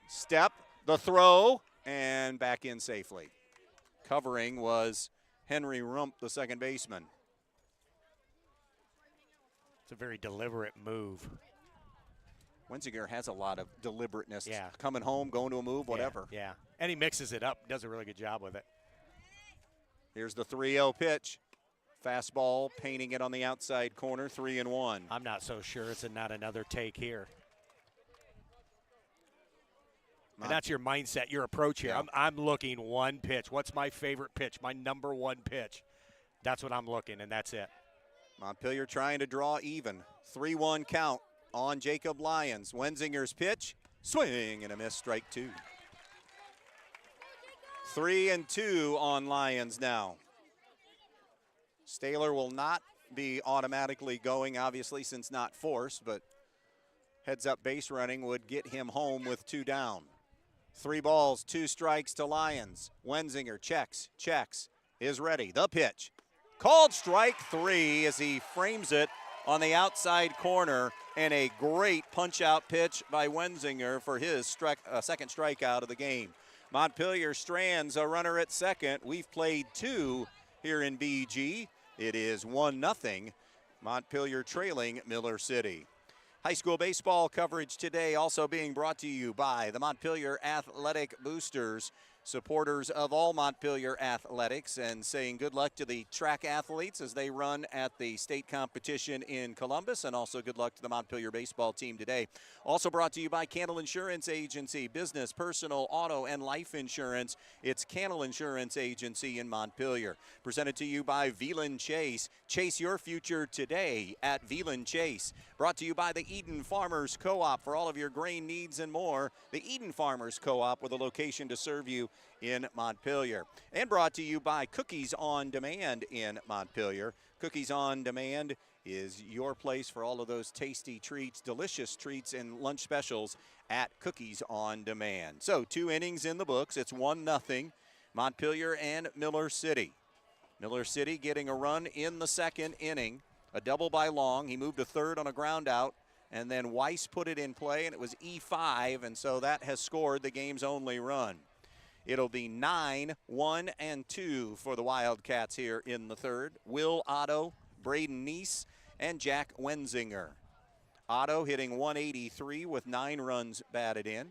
Step, the throw, and back in safely. Covering was Henry Rump, the second baseman. It's a very deliberate move. Wenzinger has a lot of deliberateness. Yeah. Coming home, going to a move, whatever. Yeah. And he mixes it up, does a really good job with it. Here's the 3-0 pitch. Fastball, painting it on the outside corner, 3-1. I'm not so sure it's not another take here. And that's your mindset, your approach here. Yeah. I'm looking one pitch. What's my favorite pitch? My number 1 pitch. That's what I'm looking, and that's it. Montpelier trying to draw even. 3-1 count on Jacob Lyons. Wenzinger's pitch, swing and a miss, strike 2. 3-2 on Lyons now. Staylor will not be automatically going, obviously, since not forced, but heads up base running would get him home with 2 down. 3 balls, 2 strikes to Lyons. Wenzinger checks, is ready. The pitch. Called strike 3 as he frames it on the outside corner, and a great punch-out pitch by Wenzinger for his second strikeout of the game. Montpelier strands a runner at second. We've played 2 here in BG. It is 1-0. Montpelier trailing Miller City. High school baseball coverage today also being brought to you by the Montpelier Athletic Boosters, supporters of all Montpelier athletics, and saying good luck to the track athletes as they run at the state competition in Columbus, and also good luck to the Montpelier baseball team today. Also brought to you by Cannell Insurance Agency, business, personal, auto, and life insurance. It's Cannell Insurance Agency in Montpelier. Presented to you by Veland Chase. Chase your future today at Veland Chase. Brought to you by the Eden Farmers Co-op for all of your grain needs and more. The Eden Farmers Co-op with a location to serve you in Montpelier. And brought to you by Cookies on Demand in Montpelier. Cookies on Demand is your place for all of those tasty treats, delicious treats, and lunch specials at Cookies on Demand. So 2 innings in the books. It's 1-0 Montpelier and Miller City. Miller City getting a run in the second inning. A double by Long. He moved to third on a ground out, and then Weiss put it in play, and it was E5, and so that has scored the game's only run. It'll be 9-1-2 for the Wildcats here in the third. Will Otto, Braden Neese, and Jack Wenzinger. Otto hitting 183 with 9 runs batted in.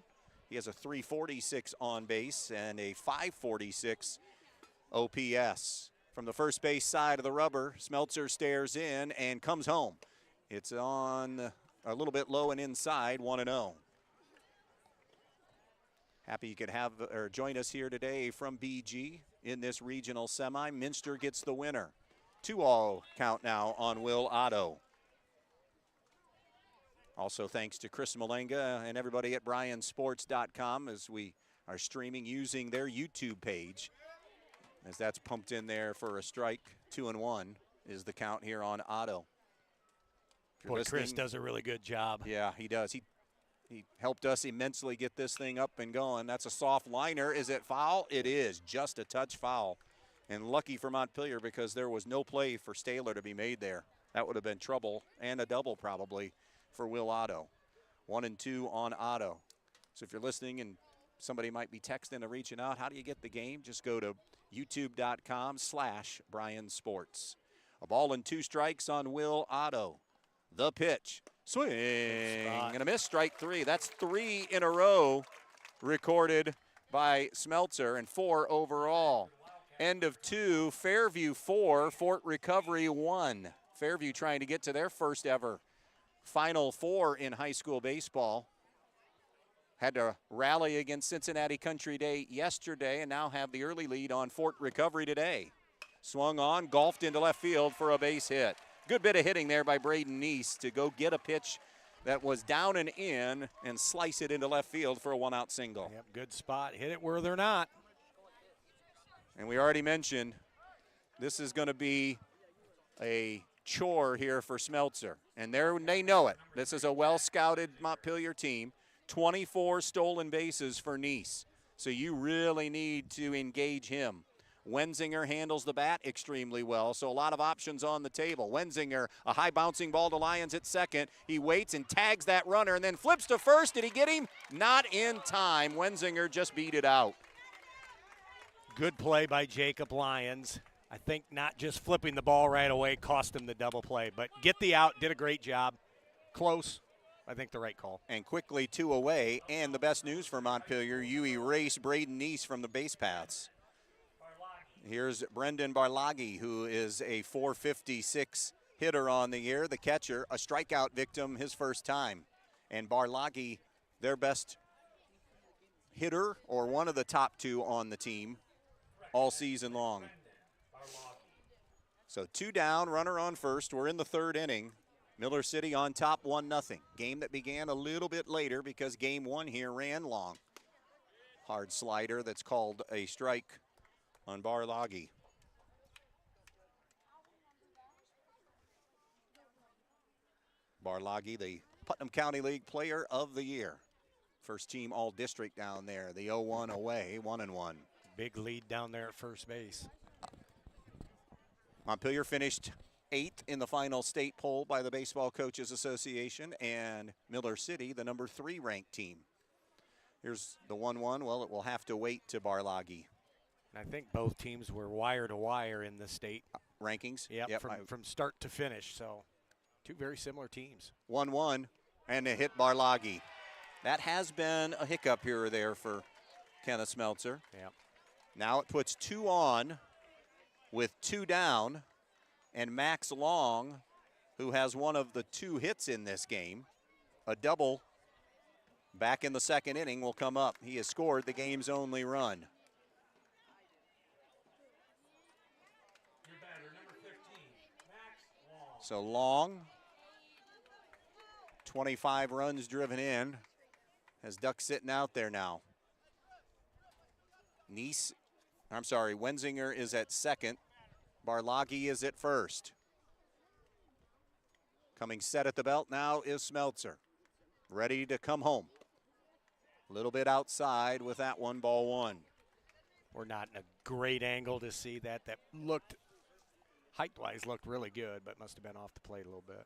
He has a 346 on base and a 546 OPS. From the first base side of the rubber, Smeltzer stares in and comes home. It's on a little bit low and inside, 1-0. Happy you could have or join us here today from BG in this regional semi. Minster gets the winner. 2-0 count now on Will Otto. Also thanks to Chris Malenga and everybody at bryansports.com as we are streaming using their YouTube page. As that's pumped in there for a strike. 2-1 is the count here on Otto. Boy, Chris does a really good job. Yeah, he does. He helped us immensely get this thing up and going. That's a soft liner. Is it foul? It is. Just a touch foul. And lucky for Montpelier because there was no play for Staylor to be made there. That would have been trouble and a double probably for Will Otto. 1-2 on Otto. So if you're listening and somebody might be texting or reaching out, how do you get the game? Just go to youtube.com/BryanSports. A ball and 2 strikes on Will Otto. The pitch. Swing and a miss, strike 3. That's 3 in a row recorded by Smeltzer and 4 overall. End of 2, Fairview 4, Fort Recovery 1. Fairview trying to get to their first ever Final Four in high school baseball. Had to rally against Cincinnati Country Day yesterday and now have the early lead on Fort Recovery today. Swung on, golfed into left field for a base hit. Good bit of hitting there by Braden Neese to go get a pitch that was down and in and slice it into left field for a 1-out single. Yep, good spot. Hit it where they're not. And we already mentioned this is going to be a chore here for Smeltzer. And they know it. This is a well-scouted Montpelier team. 24 stolen bases for Neese. So you really need to engage him. Wenzinger handles the bat extremely well, so a lot of options on the table. Wenzinger, a high bouncing ball to Lyons at second. He waits and tags that runner and then flips to first. Did he get him? Not in time. Wenzinger just beat it out. Good play by Jacob Lyons. I think not just flipping the ball right away cost him the double play, but get the out, did a great job. Close. I think the right call. And quickly 2 away. And the best news for Montpelier, you erase Braden Neese from the base paths. Here's Brendan Barlagi, who is a 456 hitter on the year. The catcher, a strikeout victim his first time. And Barlagi, their best hitter or one of the top 2 on the team all season long. So 2 down, runner on first. We're in the 3rd inning. Miller City on top 1-0. Game that began a little bit later because game 1 here ran long. Hard slider that's called a strike on Barlagi. Barlagi, the Putnam County League Player of the Year. First team all-district down there. The 0-1 away, 1-1. Big lead down there at first base. Montpelier finished 8th in the final state poll by the Baseball Coaches Association, and Miller City, the number 3 ranked team. Here's the 1-1. Well, it will have to wait to Barlagi. I think both teams were wire to wire in the state rankings. Yep, from start to finish. So 2 very similar teams. 1-1. And a hit Barlagi. That has been a hiccup here or there for Kenneth Smeltzer. Yeah. Now it puts 2 on with 2 down, and Max Long, who has one of the 2 hits in this game, a double back in the second inning, will come up. He has scored the game's only run. Your batter, number 15, Max Long. So Long, 25 runs driven in, has Duck sitting out there now. Wenzinger is at second. Barlagi is at first. Coming set at the belt now is Smeltzer. Ready to come home. A little bit outside with that one, ball 1. We're not in a great angle to see that. That looked, height-wise, looked really good, but must have been off the plate a little bit.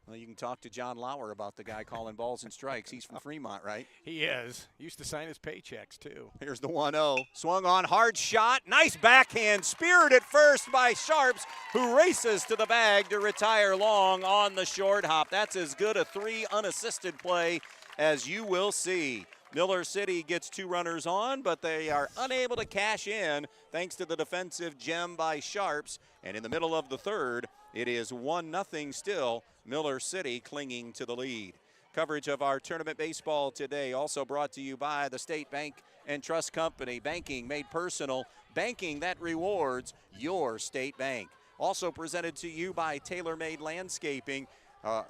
Well, you can talk to John Lauer about the guy calling balls and strikes. He's from Fremont, right? He is. Used to sign his paychecks, too. Here's the 1-0. Swung on, hard shot. Nice backhand. Speared at first by Sharps, who races to the bag to retire Long on the short hop. That's as good a 3 unassisted play as you will see. Miller City gets 2 runners on, but they are unable to cash in thanks to the defensive gem by Sharps. And in the middle of the third, it is 1-0 still. Miller City clinging to the lead. Coverage of our tournament baseball today also brought to you by the State Bank and Trust Company. Banking made personal. Banking that rewards your State Bank. Also presented to you by Tailor Made Landscaping.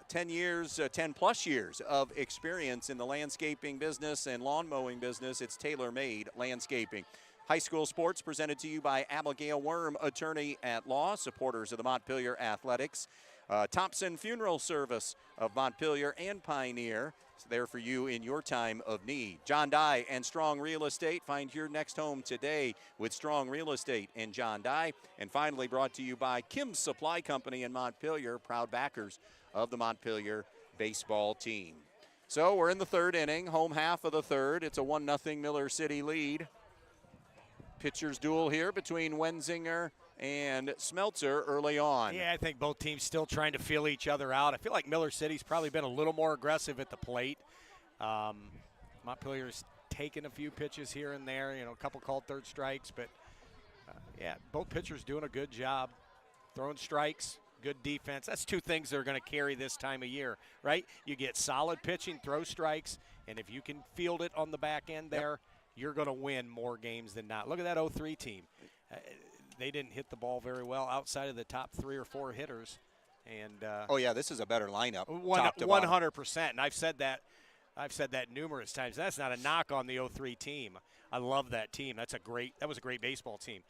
10 plus years of experience in the landscaping business and lawn mowing business. It's Tailor Made Landscaping. High school sports presented to you by Abigail Worm, attorney at law, supporters of the Montpelier Athletics. Thompson Funeral Service of Montpelier and Pioneer. It's there for you in your time of need. John Dye and Strong Real Estate. Find your next home today with Strong Real Estate and John Dye. And finally brought to you by Kim's Supply Company in Montpelier, proud backers of the Montpelier baseball team. So we're in the third inning, home half of the third. It's a 1-0 Miller City lead. Pitcher's duel here between Wenzinger and Smeltzer early on. Yeah, I think both teams still trying to feel each other out. I feel like Miller City's probably been a little more aggressive at the plate. Montpelier's taken a few pitches here and there, a couple called third strikes, but yeah, both pitchers doing a good job throwing strikes, good defense. That's 2 things that are going to carry this time of year, right? You get solid pitching, throw strikes, and if you can field it on the back end there, you're going to win more games than not. Look at that 0-3 team. They didn't hit the ball very well outside of the top 3 or 4 hitters. And oh yeah, this is a better lineup. 100%. And I've said that numerous times. That's not a knock on the 0-3 team. I love that team. That was a great baseball team.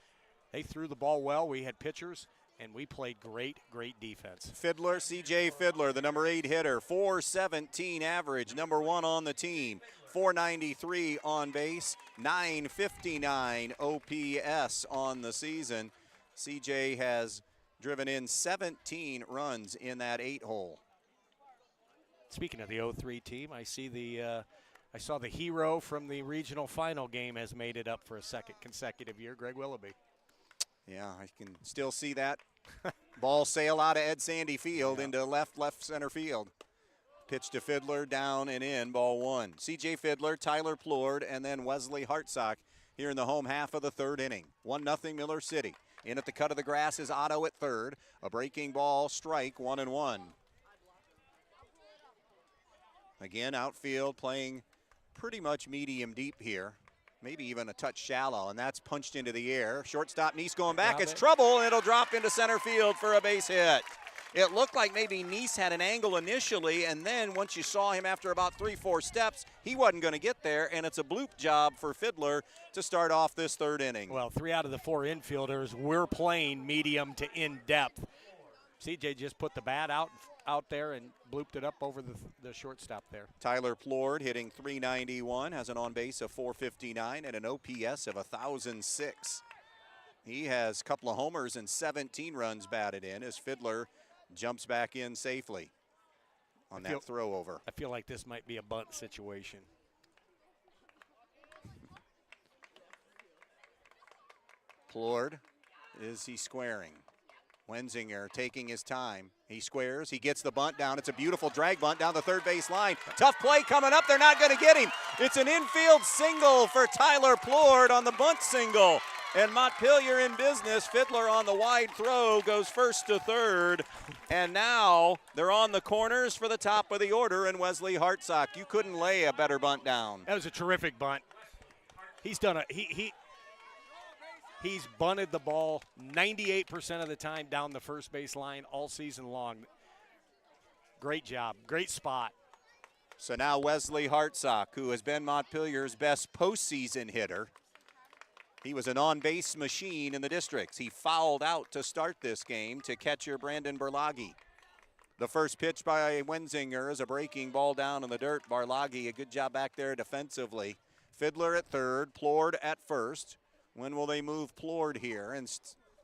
They threw the ball well. We had pitchers, and we played great defense. Fiddler, C.J. Fiddler, the number 8 hitter, 417 average, number 1 on the team, 493 on base, 959 OPS on the season. C.J. has driven in 17 runs in that 8-hole. Speaking of the 0-3 team, I saw the hero from the regional final game has made it up for a second consecutive year, Greg Willoughby. Yeah, I can still see that ball sail out of Ed Sandy Field into left center field. Pitch to Fiddler, down and in, ball 1. C.J. Fiddler, Tyler Plord, and then Wesley Hartsock here in the home half of the third inning. 1-0 Miller City. In at the cut of the grass is Otto at third. A breaking ball, strike, 1-1. Again, outfield playing pretty much medium deep here. Maybe even a touch shallow, and that's punched into the air. Shortstop Neese going back. It's trouble, and it'll drop into center field for a base hit. It looked like maybe Neese had an angle initially, and then once you saw him after about 3-4 steps, he wasn't going to get there, and it's a bloop job for Fiddler to start off this third inning. Well, 3 out of the 4 infielders, we're playing medium to in-depth. CJ just put the bat out there and blooped it up over the shortstop there. Tyler Plord hitting .391, has an on-base of .459 and an OPS of 1,006. He has a couple of homers and 17 runs batted in as Fiddler jumps back in safely on that throw over. I feel like this might be a bunt situation. Plord, is he squaring? Wenzinger taking his time. He squares, he gets the bunt down. It's a beautiful drag bunt down the third base line. Tough play coming up, they're not gonna get him. It's an infield single for Tyler Plord on the bunt single. And Montpelier in business. Fiddler on the wide throw goes first to third. And now they're on the corners for the top of the order, and Wesley Hartsock. You couldn't lay a better bunt down. That was a terrific bunt. He's done he's bunted the ball 98% of the time down the first base line all season long. Great job, great spot. So now Wesley Hartsock, who has been Montpelier's best postseason hitter. He was an on-base machine in the districts. He fouled out to start this game to catcher Brandon Berlagi. The first pitch by Wenzinger is a breaking ball down in the dirt. Berlagi, a good job back there defensively. Fiddler at third, Plord at first. When will they move Plord here and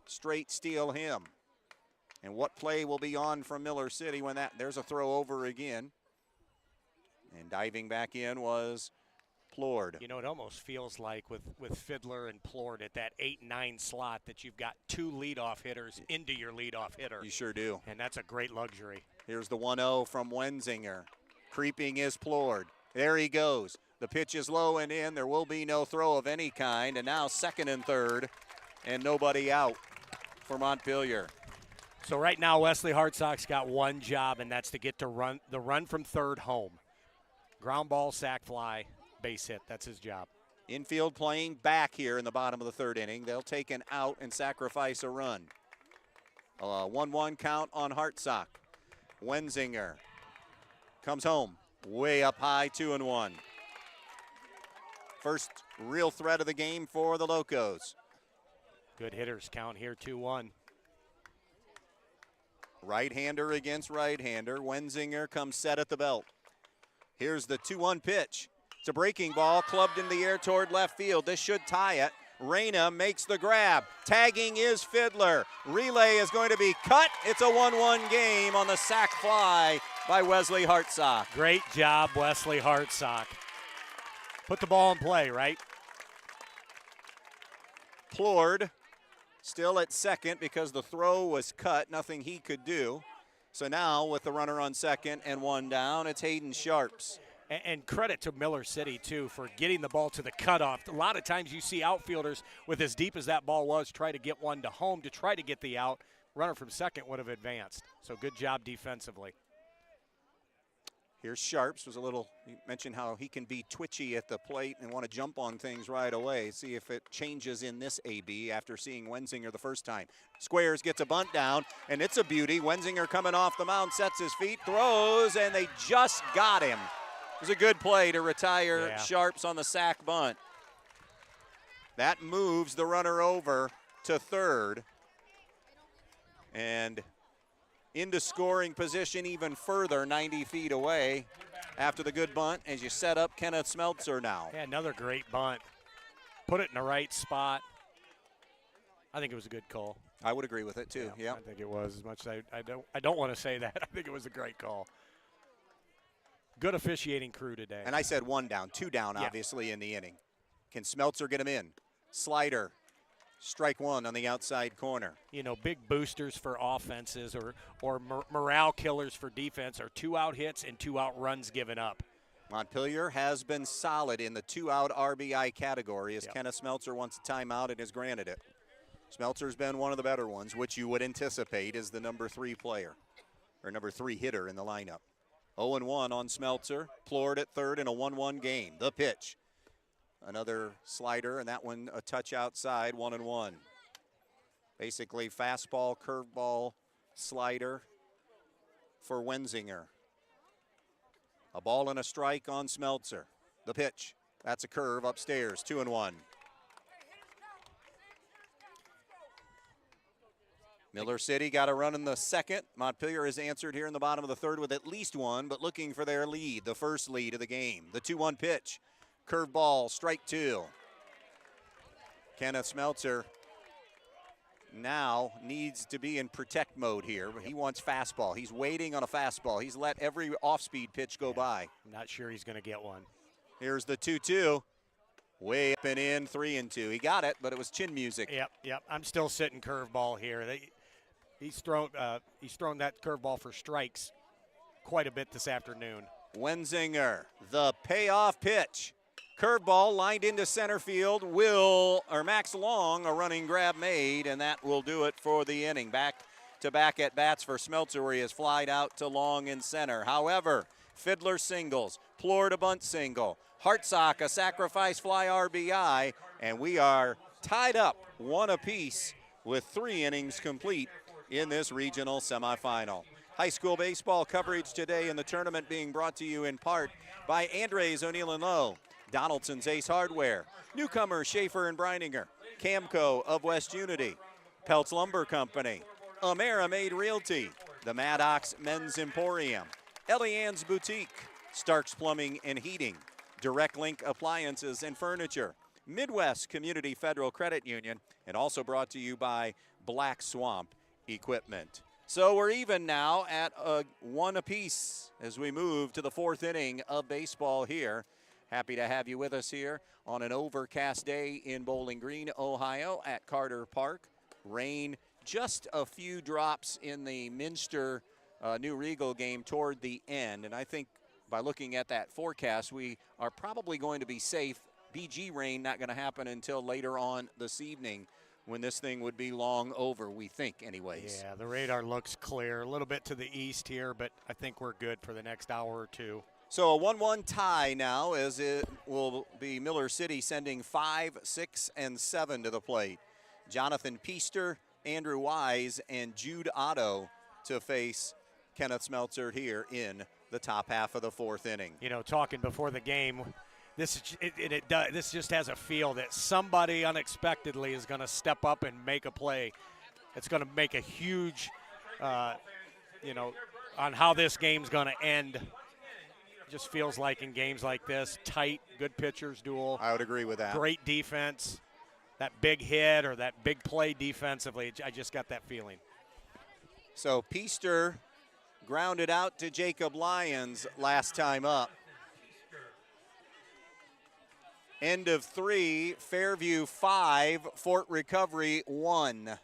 straight steal him? And what play will be on from Miller City when there's a throw over again. And diving back in was Plord. You know, it almost feels like with Fiddler and Plord at that 8-9 slot that you've got two leadoff hitters into your leadoff hitter. You sure do. And that's a great luxury. Here's the 1-0 from Wenzinger. Creeping is Plord. There he goes. The pitch is low and in. There will be no throw of any kind. And now second and third, and nobody out for Montpelier. So right now, Wesley Hartsock's got one job, and that's to get the run from third home. Ground ball, sac fly, base hit. That's his job. Infield playing back here in the bottom of the third inning. They'll take an out and sacrifice a run. 1-1 count on Hartsock. Wenzinger comes home. Way up high, 2-1. First real threat of the game for the Locos. Good hitters count here, 2-1. Right-hander against right-hander. Wenzinger comes set at the belt. Here's the 2-1 pitch. It's a breaking ball clubbed in the air toward left field. This should tie it. Reyna makes the grab. Tagging is Fiddler. Relay is going to be cut. It's a 1-1 game on the sac fly by Wesley Hartsock. Great job, Wesley Hartsock. Put the ball in play, right? Plord still at second because the throw was cut. Nothing he could do. So now with the runner on second and one down, it's Hayden Sharps. And credit to Miller City, too, for getting the ball to the cutoff. A lot of times you see outfielders with as deep as that ball was try to get one to home to try to get the out. Runner from second would have advanced. So good job defensively. Here's Sharps. You mentioned how he can be twitchy at the plate and want to jump on things right away. See if it changes in this AB after seeing Wenzinger the first time. Squares gets a bunt down, and it's a beauty. Wenzinger coming off the mound, sets his feet, throws, and they just got him. It was a good play to retire Sharps on the sac bunt. That moves the runner over to third. And into scoring position even further, 90 feet away after the good bunt as you set up Kenneth Smeltzer now. Yeah, another great bunt. Put it in the right spot. I think it was a good call. I would agree with it too, yeah. I think it was, as much as I don't want to say that. I think it was a great call. Good officiating crew today. And I said one down, two down obviously in the inning. Can Smeltzer get him in? Slider. Strike one on the outside corner. You know, big boosters for offenses or morale killers for defense are 2-out hits and 2-out runs given up. Montpelier has been solid in the 2-out RBI category as Kenneth Smeltzer wants a timeout and has granted it. Smeltzer's been one of the better ones, which you would anticipate is the number 3 player or number 3 hitter in the lineup. 0-1 on Smeltzer. Plord at third in a 1-1 game. The pitch. Another slider, and that one a touch outside, 1-1. Basically fastball, curveball, slider for Wenzinger. A ball and a strike on Smeltzer. The pitch, that's a curve upstairs, 2-1. Miller City got a run in the second. Montpelier has answered here in the bottom of the third with at least one, but looking for their lead, the first lead of the game. The 2-1 pitch. Curveball, strike two. Kenneth Smeltzer now needs to be in protect mode here. He wants fastball. He's waiting on a fastball. He's let every off-speed pitch go by. I'm not sure he's going to get one. Here's the 2-2. Way up and in, 3-2. He got it, but it was chin music. Yep. I'm still sitting curveball here. he's thrown that curveball for strikes quite a bit this afternoon. Wenzinger, the payoff pitch. Curveball lined into center field. Max Long, a running grab made, and that will do it for the inning. Back-to-back at bats for Smeltzer, where he has flied out to Long in center. However, Fiddler singles, Plord a bunt single, Hartsock a sacrifice fly RBI, and we are tied up 1 apiece with 3 innings complete in this regional semifinal. High school baseball coverage today in the tournament being brought to you in part by Andres O'Neill & Lowe, Donaldson's Ace Hardware, newcomer Schaefer and Breininger, Camco of West Unity, Peltz Lumber Company, Amerimade Realty, the Maddox Men's Emporium, Elianne's Boutique, Stark's Plumbing and Heating, Direct Link Appliances and Furniture, Midwest Community Federal Credit Union, and also brought to you by Black Swamp Equipment. So we're even now at 1 apiece as we move to the 4th inning of baseball here. Happy to have you with us here on an overcast day in Bowling Green, Ohio at Carter Park. Rain, just a few drops in the Minster New Brigle game toward the end. And I think by looking at that forecast, we are probably going to be safe. BG rain not going to happen until later on this evening, when this thing would be long over, we think anyways. Yeah, the radar looks clear. A little bit to the east here, but I think we're good for the next hour or two. So a 1-1 tie now, as it will be Miller City sending 5, 6, and 7 to the plate. Jonathan Peaster, Andrew Wise, and Jude Otto to face Kenneth Smeltzer here in the top half of the 4th inning. You know, talking before the game, this just has a feel that somebody unexpectedly is going to step up and make a play. It's going to make a huge, on how this game's going to end. Just feels like in games like this, tight, good pitchers duel. I would agree with that. Great defense, that big hit or that big play defensively. I just got that feeling. So Peaster grounded out to Jacob Lyons last time up. End of 3, Fairview 5, Fort Recovery 1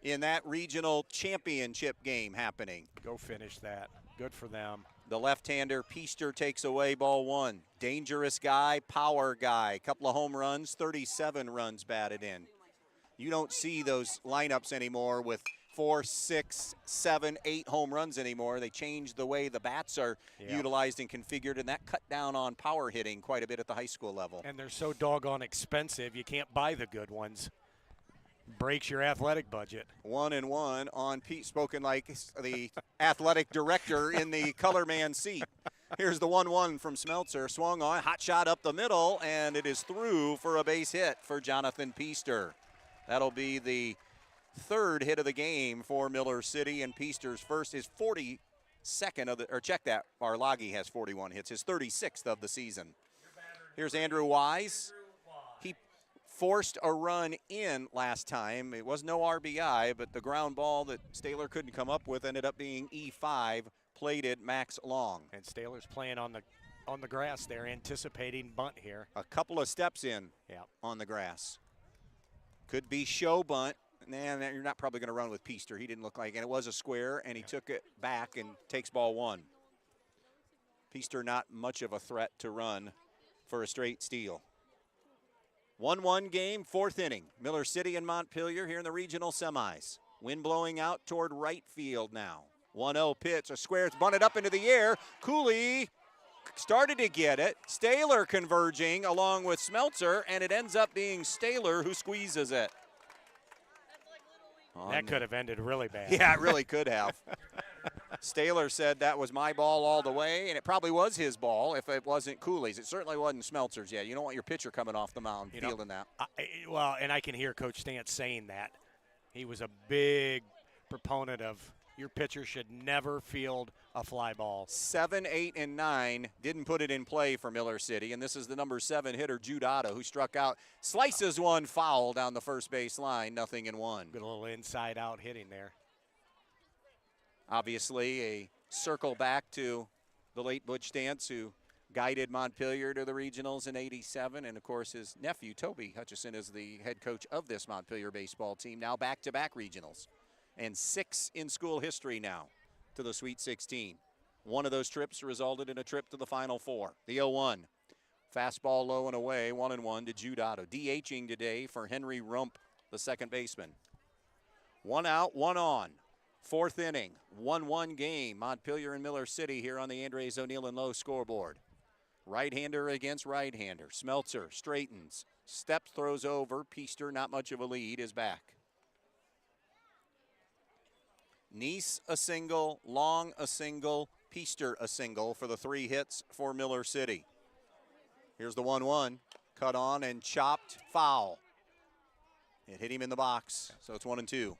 in that regional championship game happening. Go finish that. Good for them. The left-hander, Peaster, takes away ball 1. Dangerous guy, power guy. Couple of home runs, 37 runs batted in. You don't see those lineups anymore with 4, 6, 7, 8 home runs anymore. They changed the way the bats are utilized and configured, and that cut down on power hitting quite a bit at the high school level. And they're so doggone expensive, you can't buy the good ones. Breaks your athletic budget. 1-1 on Pete, spoken like the athletic director in the color man seat. Here's the 1-1 from Smeltzer, swung on, hot shot up the middle, and it is through for a base hit for Jonathan Peaster. That'll be the 3rd hit of the game for Miller City, and Peaster's first is 42nd of the, or check that, Arlagi has 41 hits, his 36th of the season. Here's Andrew Wise. He forced a run in last time. It was no RBI, but the ground ball that Staylor couldn't come up with ended up being E5, plated Max Long. And Staylor's playing on the grass there, anticipating bunt here. A couple of steps in on the grass. Could be show bunt. Nah, you're not probably going to run with Peaster. He didn't look like, and it was a square, and he took it back and takes ball 1. Peaster not much of a threat to run for a straight steal. 1-1 game, 4th inning. Miller City and Montpelier here in the regional semis. Wind blowing out toward right field now. 1-0 pitch, a square, it's bunted up into the air. Cooley started to get it. Staylor converging along with Smeltzer, and it ends up being Staylor who squeezes it. That could have ended really bad. Yeah, it really could have. Staylor said that was my ball all the way, and it probably was his ball if it wasn't Cooley's. It certainly wasn't Smeltzer's yet. You don't want your pitcher coming off the mound feeling that. And I can hear Coach Stantz saying that. He was a big proponent of your pitcher should never field a fly ball. 7, 8, and 9 didn't put it in play for Miller City, and this is the number 7 hitter, Jude Otto, who struck out. Slices one foul down the first base line, 0-1. Good little inside-out hitting there. Obviously, a circle back to the late Butch Stantz, who guided Montpelier to the regionals in '87, and of course his nephew Toby Hutchison is the head coach of this Montpelier baseball team, now back-to-back regionals. and 6 in school history now to the Sweet 16. One of those trips resulted in a trip to the Final Four. The 0-1. Fastball low and away, 1-1 to Jude Otto. DHing today for Henry Rump, the second baseman. 1 out, 1 on. 4th inning, 1-1 game. Montpelier and Miller City here on the Andres O'Neill and Lowe scoreboard. Right-hander against right-hander. Smeltzer straightens. Steps, throws over. Peaster, not much of a lead, is back. Neese a single, Long a single, Peaster a single for the 3 hits for Miller City. Here's the 1-1. Cut on and chopped, foul. It hit him in the box, so it's 1-2.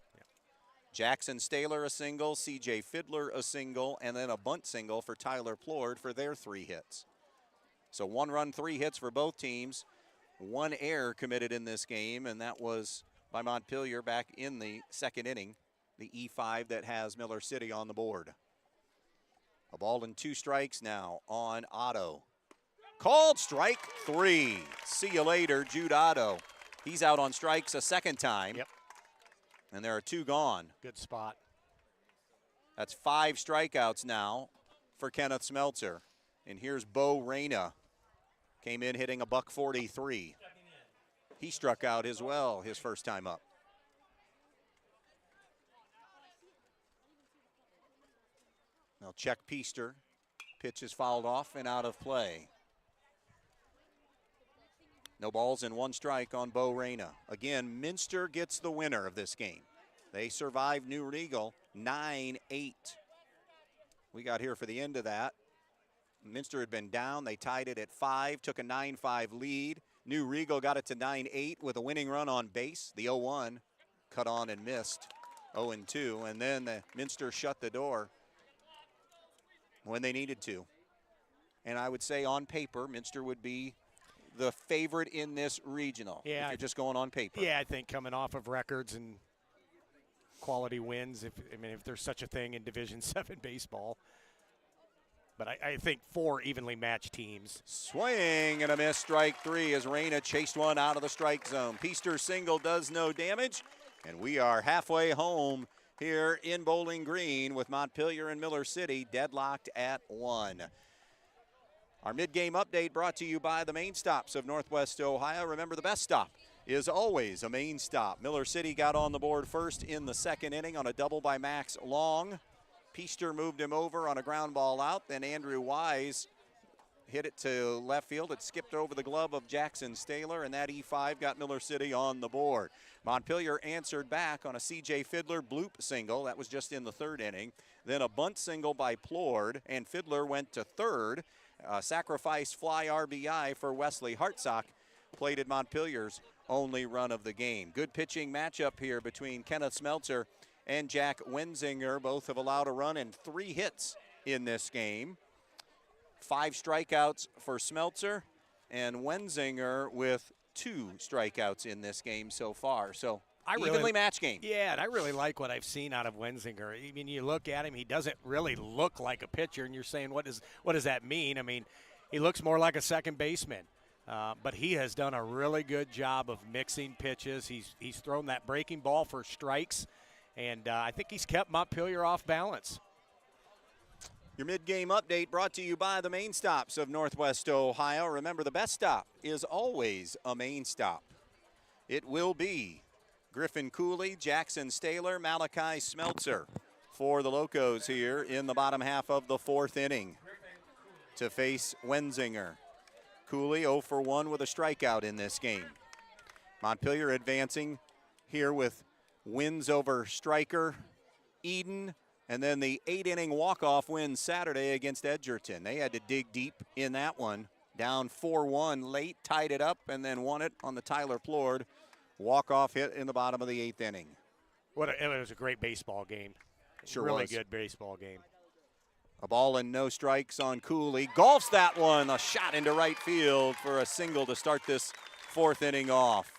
Jackson Staylor a single, C.J. Fiddler a single, and then a bunt single for Tyler Plord for their 3 hits. So 1 run, 3 hits for both teams. 1 error committed in this game, and that was by Montpelier back in the 2nd inning. The E5 that has Miller City on the board. A ball and 2 strikes now on Otto. Called strike 3. See you later, Jude Otto. He's out on strikes a 2nd time. Yep. And there are 2 gone. Good spot. That's 5 strikeouts now for Kenneth Smeltzer. And here's Bo Reyna. Came in hitting a .143. He struck out as well his first time up. Now check Peaster. Pitch is fouled off and out of play. No balls and 1 strike on Bo Reyna. Again, Minster gets the winner of this game. They survived New Riegel 9-8. We got here for the end of that. Minster had been down. They tied it at 5, took a 9-5 lead. New Riegel got it to 9-8 with a winning run on base. The 0-1 cut on and missed. 0-2, and then Minster shut the door when they needed to. And I would say on paper, Minster would be the favorite in this regional. Yeah, if you're just going on paper. Yeah, I think coming off of records and quality wins, if there's such a thing in Division 7 baseball. But I think 4 evenly matched teams. Swing and a miss, strike 3 as Reyna chased one out of the strike zone. Peaster's single does no damage, and we are halfway home here in Bowling Green with Montpelier and Miller City deadlocked at 1. Our mid-game update brought to you by the main stops of Northwest Ohio. Remember, the best stop is always a main stop. Miller City got on the board first in the 2nd inning on a double by Max Long. Peaster moved him over on a ground ball out. Then Andrew Wise hit it to left field. It skipped over the glove of Jackson Staylor, and that E5 got Miller City on the board. Montpelier answered back on a C.J. Fiddler bloop single. That was just in the 3rd inning. Then a bunt single by Plord, and Fiddler went to 3rd. Sacrifice fly RBI for Wesley Hartsock plated Montpelier's only run of the game. Good pitching matchup here between Kenneth Smeltzer and Jack Wenzinger. Both have allowed a run and 3 hits in this game. 5 strikeouts for Smeltzer, and Wenzinger with 2 strikeouts in this game so far. So evenly matched game. Yeah, and I really like what I've seen out of Wenzinger. I mean, you look at him, he doesn't really look like a pitcher, and you're saying, what does that mean? I mean, he looks more like a second baseman. But he has done a really good job of mixing pitches. He's thrown that breaking ball for strikes, and I think he's kept Montpelier off balance. Your mid-game update brought to you by the main stops of Northwest Ohio. Remember, the best stop is always a main stop. It will be Griffin Cooley, Jackson Staylor, Malachi Smeltzer for the Locos here in the bottom half of the 4th inning to face Wenzinger. Cooley 0 for 1 with a strikeout in this game. Montpelier advancing here with wins over Stryker, Eden, and then the 8-inning walk-off win Saturday against Edgerton. They had to dig deep in that one. Down 4-1 late, tied it up, and then won it on the Tyler Plord walk-off hit in the bottom of the 8th inning. It was a great baseball game. Sure really was. Good baseball game. A ball and no strikes on Cooley. Golfs that one. A shot into right field for a single to start this 4th inning off.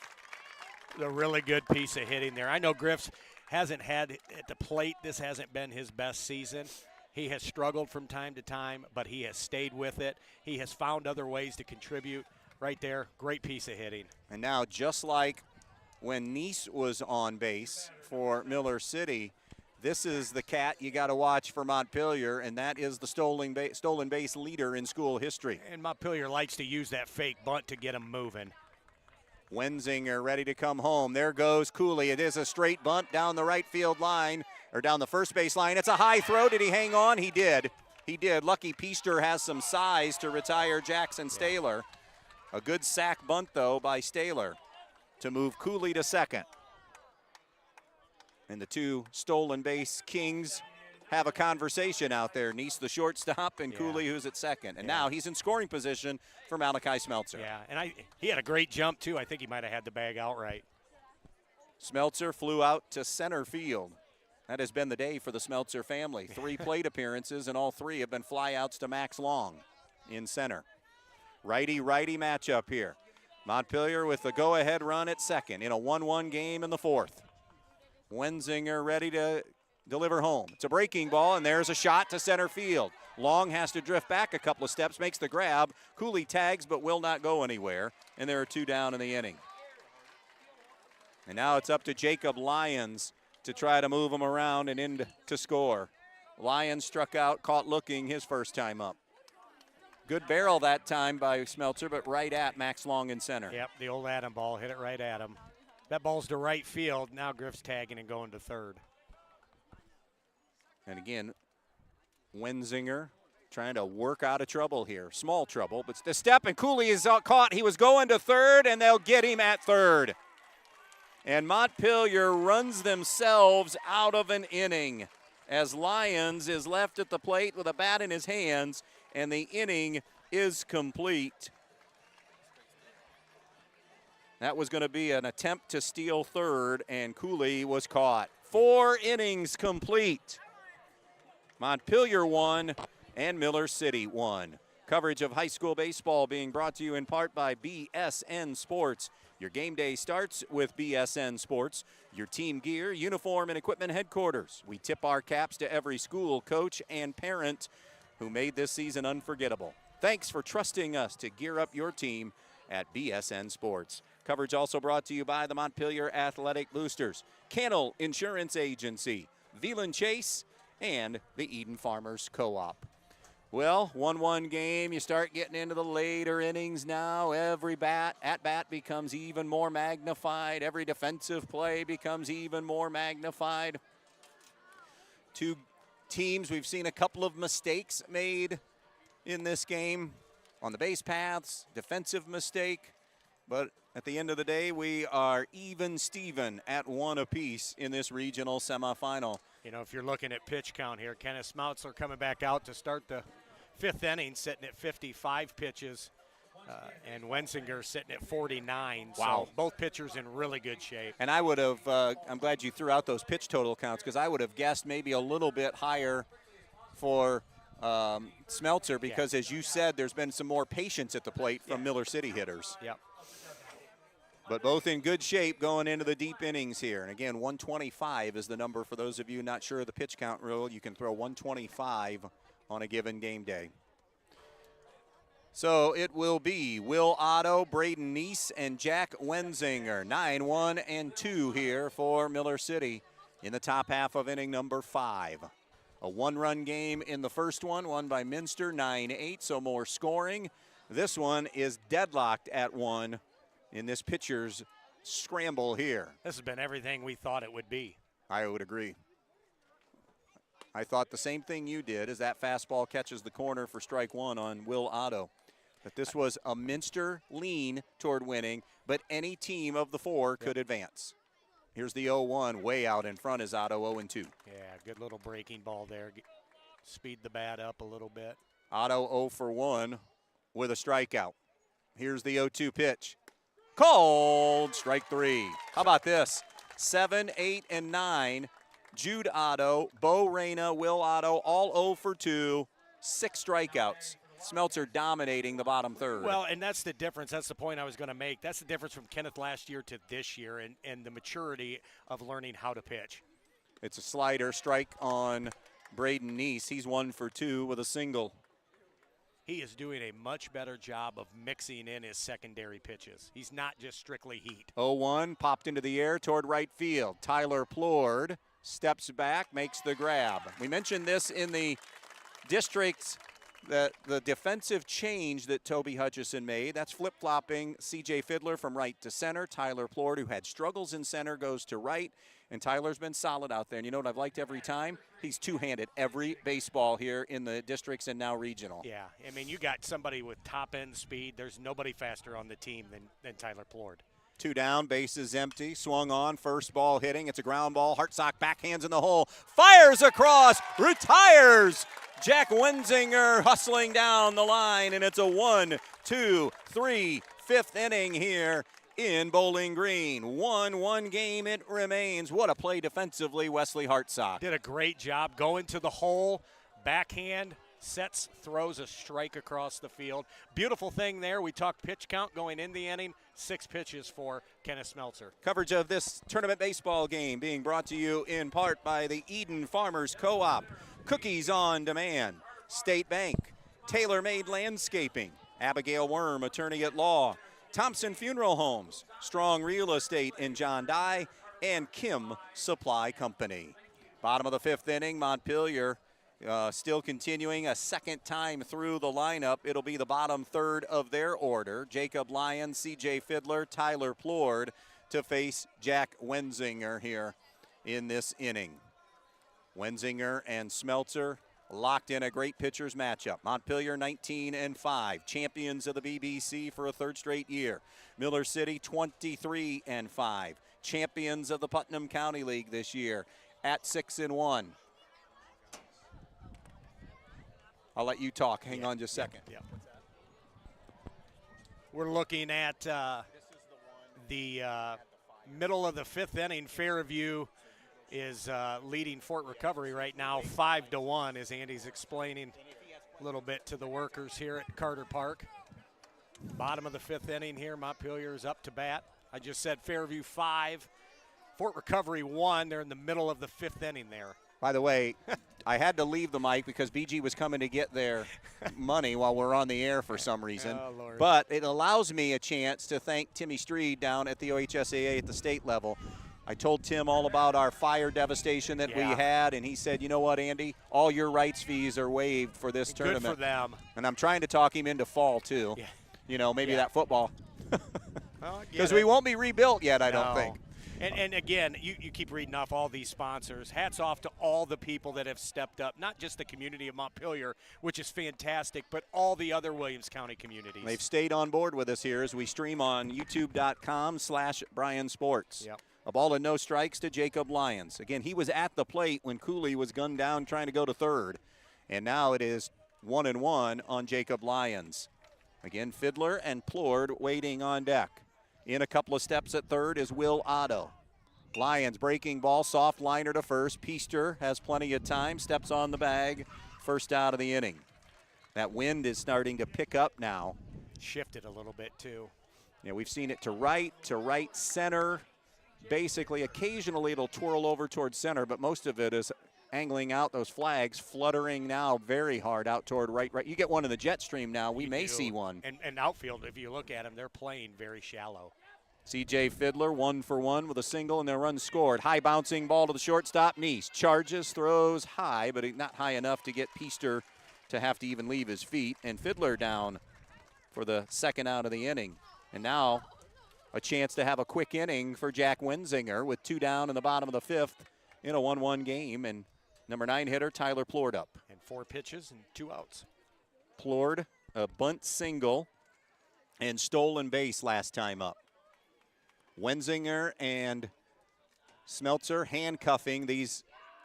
A really good piece of hitting there. I know Griff's hasn't had at the plate. This hasn't been his best season. He has struggled from time to time, but he has stayed with it. He has found other ways to contribute. Right there, great piece of hitting. And now, just like when Neese was on base for Miller City, this is the cat you got to watch for Montpelier, and that is the stolen base leader in school history. And Montpelier likes to use that fake bunt to get him moving. Wenzinger ready to come home. There goes Cooley. It is a straight bunt down the right field line, or down the first base line. It's a high throw. Did he hang on? He did. He did. Lucky Peaster has some size to retire Jackson Staler. A good sack bunt, though, by Staler to move Cooley to second. And the two stolen base kings have a conversation out there. Neese, the shortstop, and Cooley, who's at second. And now he's in scoring position for Malachi Smeltzer. Yeah, and he had a great jump, too. I think he might have had the bag outright. Smeltzer flew out to center field. That has been the day for the Smeltzer family. 3 plate appearances, and all 3 have been flyouts to Max Long in center. Righty-righty matchup here. Montpelier with the go-ahead run at second in a 1-1 game in the 4th. Wenzinger ready to deliver home. It's a breaking ball, and there's a shot to center field. Long has to drift back a couple of steps, makes the grab. Cooley tags but will not go anywhere, and there are 2 down in the inning. And now it's up to Jacob Lyons to try to move him around and in to score. Lyons struck out, caught looking his first time up. Good barrel that time by Smeltzer, but right at Max Long in center. Yep, the old Adam ball hit it right at him. That ball's to right field. Now Griff's tagging and going to third. And again, Wenzinger trying to work out of trouble here. Small trouble, but the step, and Cooley is caught. He was going to third, and they'll get him at third. And Montpelier runs themselves out of an inning as Lyons is left at the plate with a bat in his hands, and the inning is complete. That was going to be an attempt to steal third, and Cooley was caught. 4 innings complete. Montpelier won, and Miller City won. Coverage of high school baseball being brought to you in part by BSN Sports. Your game day starts with BSN Sports, your team gear, uniform, and equipment headquarters. We tip our caps to every school, coach, and parent who made this season unforgettable. Thanks for trusting us to gear up your team at BSN Sports. Coverage also brought to you by the Montpelier Athletic Boosters, Cannell Insurance Agency, Veland Chase, and the Eden Farmers Co-op. Well, 1-1 game, you start getting into the later innings now. Every at-bat becomes even more magnified. Every defensive play becomes even more magnified. 2 teams, we've seen a couple of mistakes made in this game on the base paths, defensive mistake, but at the end of the day, we are even Steven at 1 apiece in this regional semifinal. You know, if you're looking at pitch count here, Kenneth Smeltzer coming back out to start the 5th inning, sitting at 55 pitches, and Wenzinger sitting at 49. Wow. So both pitchers in really good shape. And I would have, I'm glad you threw out those pitch total counts, because I would have guessed maybe a little bit higher for Smeltzer, because as you said, there's been some more patience at the plate from Miller City hitters. Yep. But both in good shape going into the deep innings here. And again, 125 is the number for those of you not sure of the pitch count rule. You can throw 125 on a given game day. So it will be Will Otto, Braden Neese, and Jack Wenzinger. 9-1 and 2 here for Miller City in the top half of inning number 5. A 1-run game in the first one, won by Minster, 9-8, so more scoring. This one is deadlocked at 1 in this pitcher's scramble here. This has been everything we thought it would be. I would agree. I thought the same thing you did, as that fastball catches the corner for strike 1 on Will Otto. That this was a Minster lean toward winning, but any team of the 4 could advance. Here's the 0-1, way out in front is Otto, 0-2. Yeah, good little breaking ball there. Speed the bat up a little bit. Otto 0 for 1 with a strikeout. Here's the 0-2 pitch. Called, strike 3. How about this? 7, 8, and 9. Jude Otto, Bo Reyna, Will Otto, all 0 for 2, 6 strikeouts. Smeltzer dominating the bottom third. Well, and that's the difference. That's the point I was going to make. That's the difference from Kenneth last year to this year, and the maturity of learning how to pitch. It's a slider, strike on Braden Neese. He's 1 for 2 with a single. He is doing a much better job of mixing in his secondary pitches. He's not just strictly heat. 0-1, popped into the air toward right field. Tyler Plord steps back, makes the grab. We mentioned this in the districts, that the defensive change that Toby Hutchison made. That's flip-flopping C.J. Fiddler from right to center. Tyler Plord, who had struggles in center, goes to right. And Tyler's been solid out there. And you know what I've liked every time? He's two-handed every baseball here in the districts and now regional. Yeah, I mean, you got somebody with top-end speed. There's nobody faster on the team than Tyler Plord. 2 down, base is empty. Swung on, first ball hitting. It's a ground ball. Hartsock backhands in the hole. Fires across, retires. Jack Wenzinger hustling down the line, and it's a 1, 2, 3, 5th inning here in Bowling Green. 1-1 game it remains. What a play defensively, Wesley Hartsock. Did a great job going to the hole, backhand, sets, throws a strike across the field. Beautiful thing there. We talked pitch count going in the inning. 6 pitches for Kenneth Smeltzer. Coverage of this tournament baseball game being brought to you in part by the Eden Farmers Co-op, Cookies on Demand, State Bank, Tailor Made Landscaping, Abigail Worm, attorney at law, Thompson Funeral Homes, Strong Real Estate in John Dye, and Kim Supply Company. Bottom of the 5th inning, Montpelier still continuing a second time through the lineup. It'll be the bottom third of their order. Jacob Lyons, C.J. Fiddler, Tyler Plord to face Jack Wenzinger here in this inning. Wenzinger and Smeltzer locked in a great pitchers matchup. Montpelier 19-5, champions of the BBC for a 3rd straight year. Miller City 23-5, champions of the Putnam County League this year at 6-1. I'll let you talk. Hang on just a second. Yeah. We're looking at the middle of the 5th inning. Fairview is leading Fort Recovery right now 5-1, as Andy's explaining a little bit to the workers here at Carter Park. Bottom of the 5th inning here. Montpelier is up to bat. I just said Fairview 5, Fort Recovery 1. They're in the middle of the 5th inning there. By the way, I had to leave the mic because BG was coming to get their money while we're on the air for some reason. Oh, Lord. But it allows me a chance to thank Timmy Streed down at the OHSAA at the state level. I told Tim all about our fire devastation that we had, and he said, you know what, Andy, all your rights fees are waived for this tournament. Good for them. And I'm trying to talk him into fall, too. Yeah. You know, maybe that football. Well, Because we won't be rebuilt yet, I don't think. And again, you keep reading off all these sponsors. Hats off to all the people that have stepped up, not just the community of Montpelier, which is fantastic, but all the other Williams County communities. They've stayed on board with us here as we stream on youtube.com/Bryan Sports. Yep. A ball and no strikes to Jacob Lyons. Again, he was at the plate when Cooley was gunned down trying to go to third. And now it is 1-1 on Jacob Lyons. Again, Fiddler and Plord waiting on deck. In a couple of steps at third is Will Otto. Lyons breaking ball, soft liner to first. Peaster has plenty of time, steps on the bag, first out of the inning. That wind is starting to pick up now. Shifted a little bit, too. Yeah, we've seen it to right center. Basically, occasionally it'll twirl over towards center, but most of it is angling out. Those flags fluttering now very hard out toward right. You get one in the jet stream now. We may see one. And outfield, if you look at them, they're playing very shallow. C.J. Fiddler 1 for 1 with a single and their run scored. High bouncing ball to the shortstop. Neese charges, throws high, but not high enough to get Peaster to have to even leave his feet. And Fiddler down for the second out of the inning. And now a chance to have a quick inning for Jack Wenzinger with 2 down in the bottom of the 5th in a 1-1 game. And number 9 hitter Tyler Plord up. And 4 pitches and 2 outs. Plord, a bunt single and stolen base last time up. Wenzinger and Smeltzer handcuffing these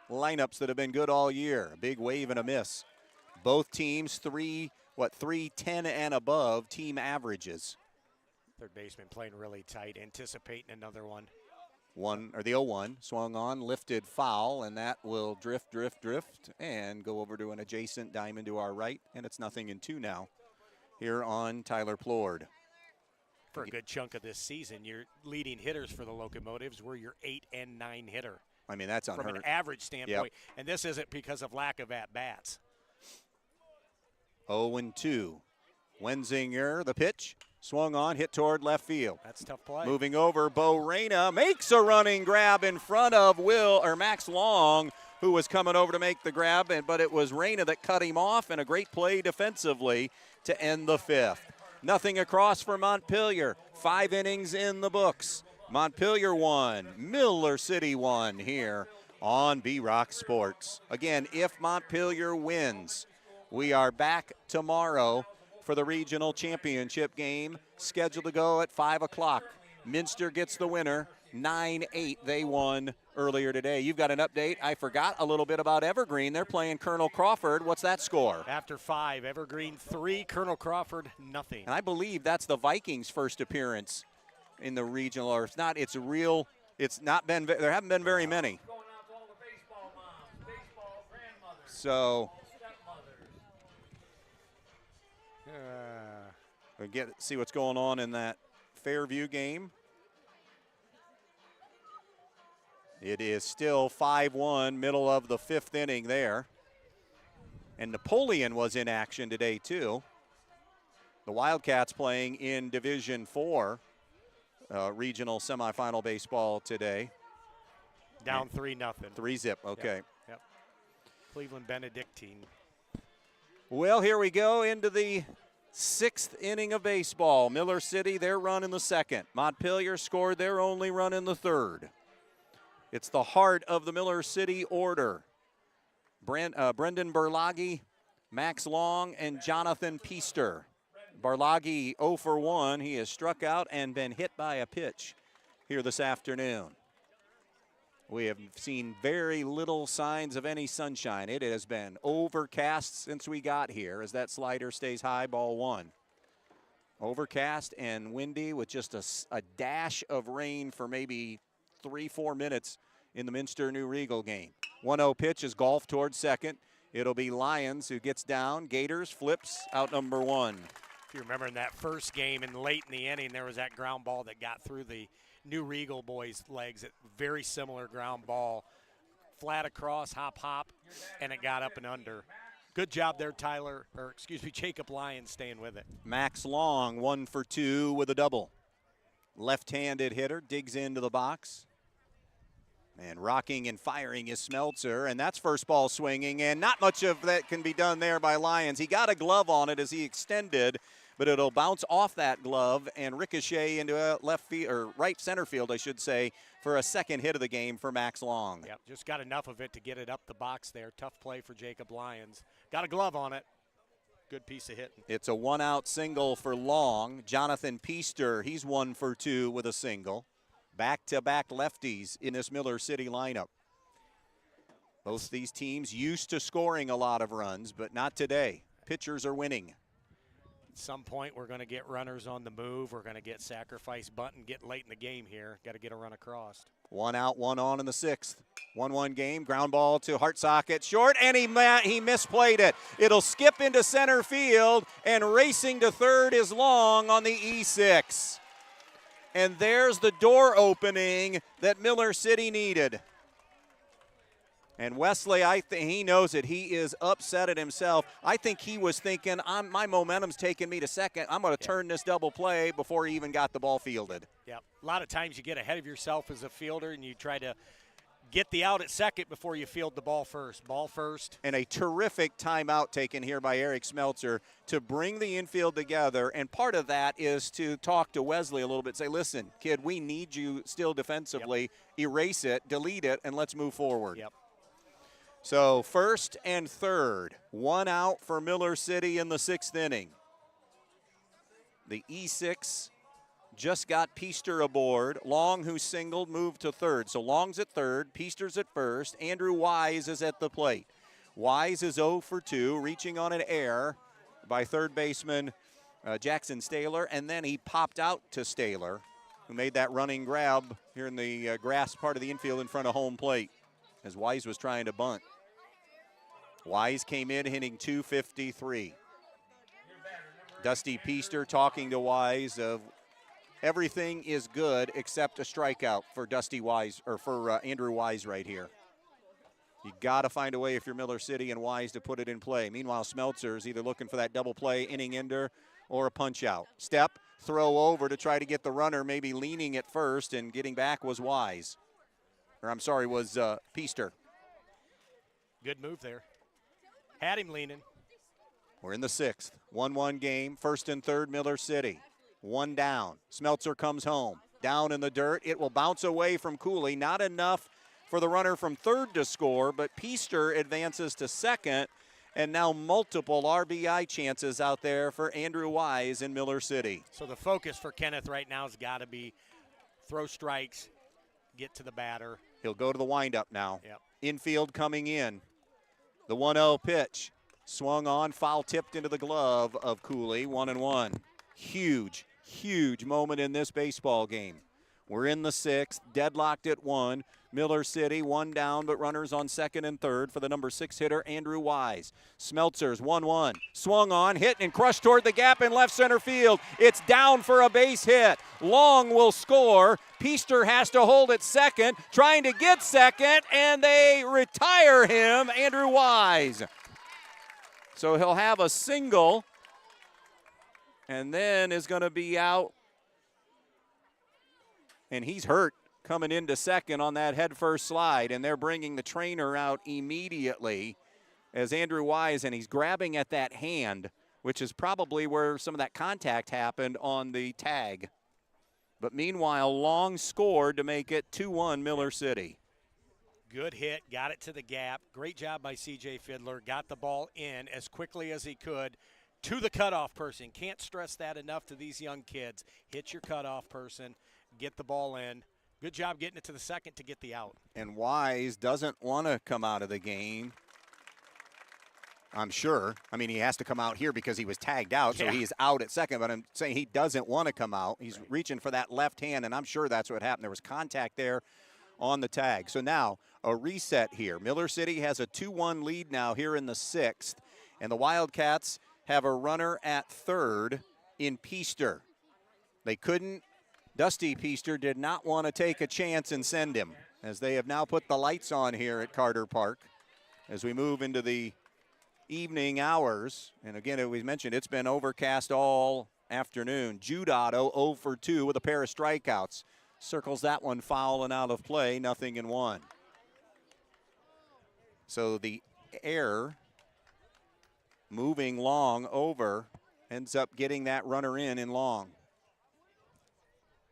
lineups that have been good all year. A big wave and a miss. Both teams 310 and above team averages. Third baseman playing really tight, anticipating another one. The 0-1 swung on, lifted foul, and that will drift, and go over to an adjacent diamond to our right, and it's 0-2 now here on Tyler Plord. For a good chunk of this season, your leading hitters for the Locomotives were your 8 and 9 hitter. I mean, that's unheard. From an average standpoint, Yep. And this isn't because of lack of at-bats. 0-2. Wenzinger, the pitch, Swung on, hit toward left field. That's a tough play. Moving over, Bo Reyna makes a running grab in front of Max Long, who was coming over to make the grab, but it was Reyna that cut him off, and a great play defensively to end the fifth. Nothing across for Montpelier. 5 innings in the books. Montpelier 1, Miller City 1 here on B-Rock Sports. Again, if Montpelier wins, we are back tomorrow for the regional championship game, scheduled to go at 5 o'clock. Minster gets the winner, 9-8. They won earlier today. You've got an update. I forgot a little bit about Evergreen. They're playing Colonel Crawford. What's that score? After 5, Evergreen 3, Colonel Crawford nothing. And I believe that's the Vikings' first appearance in the regional, or if not, it's not been, there haven't been very many. So we see what's going on in that Fairview game. It is still 5-1, middle of the 5th inning there. And Napoleon was in action today too. The Wildcats playing in Division 4 regional semifinal baseball today. Down 3-0. 3-0, okay. Yep. Cleveland Benedictine. Well, here we go into the 6th inning of baseball. Miller City, their run in the 2nd. Montpelier scored their only run in the 3rd. It's the heart of the Miller City order. Brendan Berlagi, Max Long, and Jonathan Peaster. Barlagi 0 for 1. He has struck out and been hit by a pitch here this afternoon. We have seen very little signs of any sunshine. It has been overcast since we got here as that slider stays high, ball 1. Overcast and windy with just a dash of rain for maybe 3-4 minutes in the Minster New Regal game. 1-0 pitch is golf towards second. It'll be Lions who gets down. Gators flips out number 1. If you remember in that first game and late in the inning, there was that ground ball that got through the New Regal boys' legs. Very similar ground ball. Flat across, hop, and it got up and under. Good job there, Jacob Lyons staying with it. Max Long 1 for 2 with a double. Left-handed hitter digs into the box. And rocking and firing is Smeltzer, and that's first ball swinging, and not much of that can be done there by Lyons. He got a glove on it as he extended, but it'll bounce off that glove and ricochet into a left field, or right center field, I should say, for a second hit of the game for Max Long. Yep, just got enough of it to get it up the box there. Tough play for Jacob Lyons. Got a glove on it. Good piece of hitting. It's a 1-out single for Long. Jonathan Peaster, he's 1 for 2 with a single. Back-to-back lefties in this Miller City lineup. Both these teams used to scoring a lot of runs, but not today. Pitchers are winning. At some point, we're going to get runners on the move. We're going to get sacrifice bunting, get late in the game here. Got to get a run across. 1 out, 1 on in the 6th. 1-1 game, ground ball to Hartsock short, and he misplayed it. It'll skip into center field, and racing to third is Long on the E6. And there's the door opening that Miller City needed. And Wesley, I think he knows it. He is upset at himself. I think he was thinking, my momentum's taking me to second. I'm going to turn this double play before he even got the ball fielded. Yeah, a lot of times you get ahead of yourself as a fielder and you try to get the out at second before you field the ball first. Ball first. And a terrific timeout taken here by Eric Smeltzer to bring the infield together. And part of that is to talk to Wesley a little bit. Say, listen, kid, we need you still defensively. Yep. Erase it, delete it, and let's move forward. Yep. So 1st and 3rd, 1 out for Miller City in the 6th inning. The E6 just got Peaster aboard. Long, who singled, moved to 3rd. So Long's at 3rd, Peaster's at 1st. Andrew Wise is at the plate. Wise is 0 for 2, reaching on an error by 3rd baseman Jackson Staler, and then he popped out to Staler, who made that running grab here in the grass part of the infield in front of home plate as Wise was trying to bunt. Wise came in hitting .253. Dusty Peaster talking to Wise of everything is good except a strikeout for Dusty Wise, or for Andrew Wise right here. You got to find a way if you're Miller City and Wise to put it in play. Meanwhile, Smeltzer is either looking for that double play inning ender or a punch out. Step, throw over to try to get the runner maybe leaning at first, and getting back was Wise. Or I'm sorry, was Peaster. Good move there. Had him leaning. We're in the 6th. 1-1 game, 1st and 3rd, Miller City. 1 down. Smeltzer comes home. Down in the dirt. It will bounce away from Cooley. Not enough for the runner from 3rd to score, but Peaster advances to 2nd. And now multiple RBI chances out there for Andrew Wise in Miller City. So the focus for Kenneth right now has got to be throw strikes, get to the batter. He'll go to the windup now. Yep. Infield coming in. The 1-0 pitch. Swung on, foul tipped into the glove of Cooley. 1-1. Huge, huge moment in this baseball game. We're in the 6th, deadlocked at 1. Miller City, 1 down, but runners on 2nd and 3rd for the number 6 hitter, Andrew Wise. Smeltzer's 1-1. Swung on, hit, and crushed toward the gap in left center field. It's down for a base hit. Long will score. Peaster has to hold at 2nd, trying to get 2nd, and they retire him, Andrew Wise. So he'll have a single, and then is going to be out. And he's hurt coming into 2nd on that headfirst slide, and they're bringing the trainer out immediately as Andrew Wise, and he's grabbing at that hand, which is probably where some of that contact happened on the tag. But meanwhile, Long scored to make it 2-1 Miller City. Good hit, got it to the gap. Great job by C.J. Fiddler. Got the ball in as quickly as he could to the cutoff person. Can't stress that enough to these young kids. Hit your cutoff person, get the ball in. Good job getting it to the 2nd to get the out. And Wise doesn't want to come out of the game, I'm sure. I mean, he has to come out here because he was tagged out, so he's out at 2nd. But I'm saying he doesn't want to come out. He's reaching for that left hand, and I'm sure that's what happened. There was contact there on the tag. So now a reset here. Miller City has a 2-1 lead now here in the 6th, and the Wildcats have a runner at 3rd in Peaster. They couldn't. Dusty Peaster did not want to take a chance and send him, as they have now put the lights on here at Carter Park as we move into the evening hours. And again, as we mentioned, it's been overcast all afternoon. Jude Otto 0 for 2 with a pair of strikeouts. Circles that one foul and out of play, 0-1. So the air moving Long over ends up getting that runner in Long.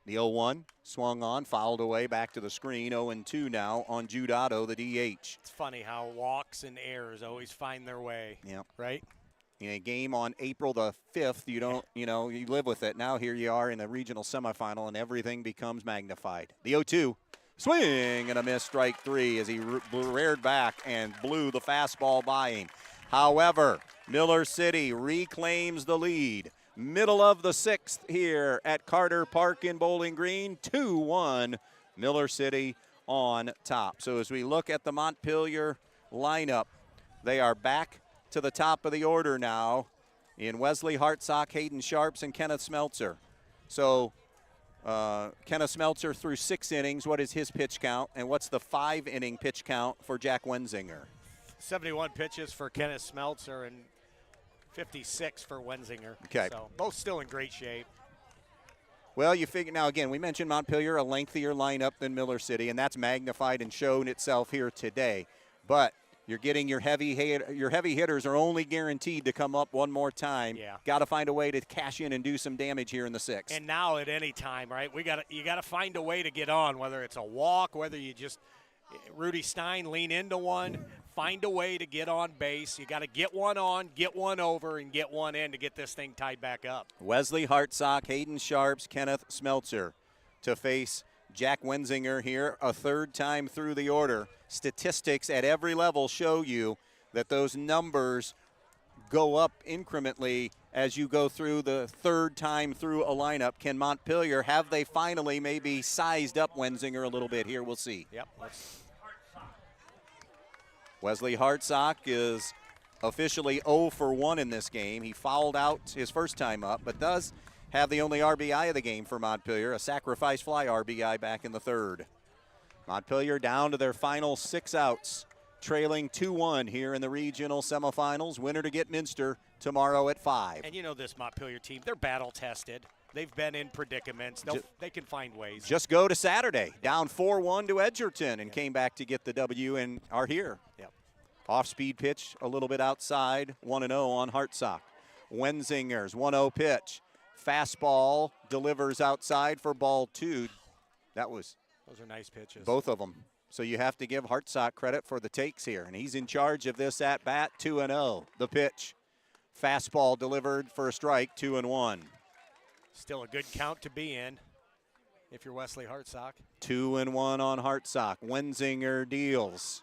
The 0-1 swung on, fouled away, back to the screen. 0-2 now on Jude Otto, the DH. It's funny how walks and errors always find their way. Yeah. Right? In a game on April the 5th, you don't, you live with it. Now here you are in a regional semifinal, and everything becomes magnified. The 0-2, swing and a miss, strike 3, as he reared back and blew the fastball by him. However, Miller City reclaims the lead. Middle of the 6th here at Carter Park in Bowling Green, 2-1, Miller City on top. So as we look at the Montpelier lineup, they are back to the top of the order now in Wesley Hartsock, Hayden Sharps, and Kenneth Smeltzer. So Kenneth Smeltzer through 6 innings. What is his pitch count, and what's the 5-inning pitch count for Jack Wenzinger? 71 pitches for Kenneth Smeltzer and 56 for Wenzinger. Okay. So both still in great shape. Well, you figure now again, we mentioned Montpelier, a lengthier lineup than Miller City, and that's magnified and shown itself here today. But you're getting your heavy hitters are only guaranteed to come up one more time. Yeah. Got to find a way to cash in and do some damage here in the 6th. And now at any time, right? You got to find a way to get on, whether it's a walk, whether you just Rudy Stein lean into one, find a way to get on base. You got to get one on, get one over, and get one in to get this thing tied back up. Wesley Hartsock, Hayden Sharps, Kenneth Smeltzer to face Jack Wenzinger here a 3rd time through the order. Statistics at every level show you that those numbers go up incrementally as you go through the 3rd time through a lineup. Can Montpelier, have they finally maybe sized up Wenzinger a little bit here? We'll see. Yep. Wesley Hartsock is officially 0 for 1 in this game. He fouled out his first time up, but does have the only RBI of the game for Montpelier, a sacrifice fly RBI back in the 3rd. Montpelier down to their final 6 outs. trailing 2-1 here in the regional semifinals. Winner to get Minster tomorrow at 5. And you know this Montpelier team, they're battle tested. They've been in predicaments. They can find ways. Just go to Saturday, down 4-1 to Edgerton, and came back to get the W and are here. Yep. Off-speed pitch, a little bit outside, 1-0 on Hartsock. Wenzinger's 1-0 pitch. Fastball delivers outside for ball 2. Those are nice pitches. Both of them. So you have to give Hartsock credit for the takes here, and he's in charge of this at-bat, 2-0. The pitch. Fastball delivered for a strike, 2-1. Still a good count to be in if you're Wesley Hartsock. 2-1 on Hartsock. Wenzinger deals.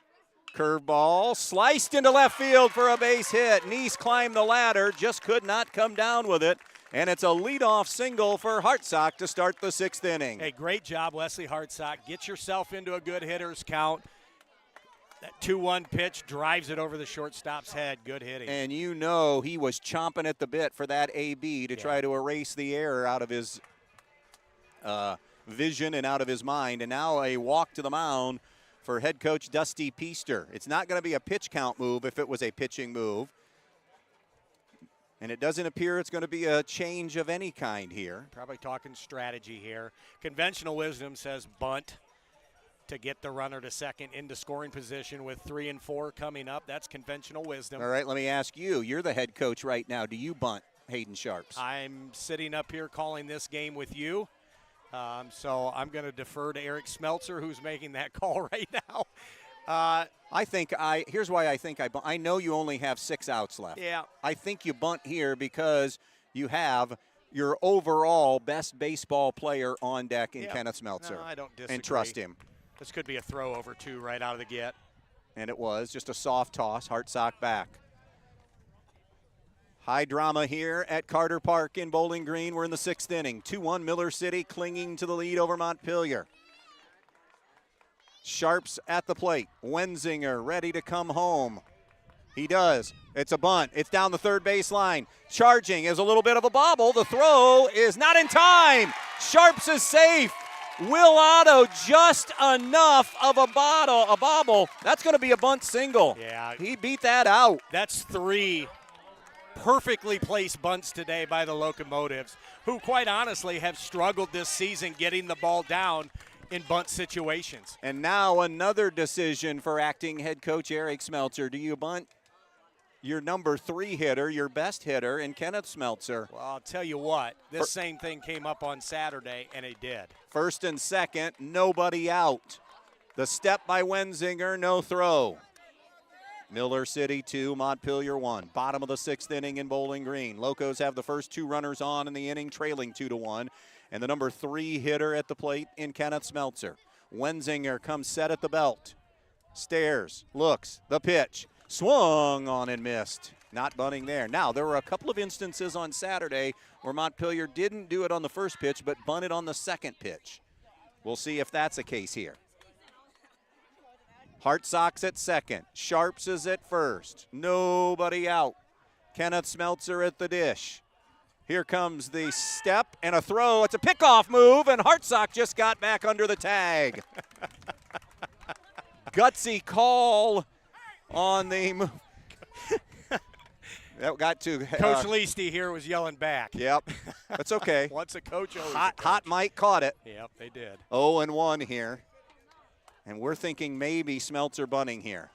Curveball sliced into left field for a base hit. Neese climbed the ladder, just could not come down with it. And it's a leadoff single for Hartsock to start the 6th inning. Hey, great job, Wesley Hartsock. Get yourself into a good hitter's count. That 2-1 pitch drives it over the shortstop's head. Good hitting. And you know he was chomping at the bit for that AB to try to erase the error out of his vision and out of his mind. And now a walk to the mound for head coach Dusty Peaster. It's not going to be a pitch count move if it was a pitching move. And it doesn't appear it's going to be a change of any kind here. Probably talking strategy here. Conventional wisdom says bunt to get the runner to second into scoring position with 3 and 4 coming up. That's conventional wisdom. All right, let me ask you. You're the head coach right now. Do you bunt Hayden Sharps? I'm sitting up here calling this game with you. So I'm going to defer to Eric Smeltzer, who's making that call right now. Here's why I think I bunt. I know you only have 6 outs left. Yeah. I think you bunt here because you have your overall best baseball player on deck in Kenneth Smeltzer. No, I don't disagree. And trust him. This could be a throw over 2 right out of the get. And it was just a soft toss. Hartsock back. High drama here at Carter Park in Bowling Green. We're in the 6th inning. 2-1 Miller City clinging to the lead over Montpelier. Sharps at the plate. Wenzinger ready to come home. He does. It's a bunt. It's down the third base line. Charging is a little bit of a bobble. The throw is not in time. Sharps is safe. Will Otto just enough of a bobble. That's going to be a bunt single. Yeah. He beat that out. That's 3 perfectly placed bunts today by the Locomotives, who quite honestly have struggled this season getting the ball down in bunt situations. And now another decision for acting head coach Eric Smeltzer. Do you bunt your number 3 hitter, your best hitter, in Kenneth Smeltzer? Well, I'll tell you what, this same thing came up on Saturday, and it did. 1st and 2nd, nobody out. The step by Wenzinger, no throw. Miller City 2, Montpelier 1. Bottom of the 6th inning in Bowling Green. Locos have the first 2 runners on in the inning, trailing 2-1. And the number 3 hitter at the plate in Kenneth Smeltzer. Wenzinger comes set at the belt. Stares, looks, the pitch. Swung on and missed. Not bunting there. Now, there were a couple of instances on Saturday where Montpelier didn't do it on the first pitch, but bunted on the second pitch. We'll see if that's the case here. Hartsock's at second. Sharps is at first. Nobody out. Kenneth Smeltzer at the dish. Here comes the step and a throw. It's a pickoff move, and Hartsock just got back under the tag. Gutsy call on the move. That got to Coach Leasty here was yelling back. Yep, that's okay. Once a coach, always hot, a coach. Hot Mike caught it. Yep, they did. 0-1 here, and we're thinking maybe Smeltzer bunting here.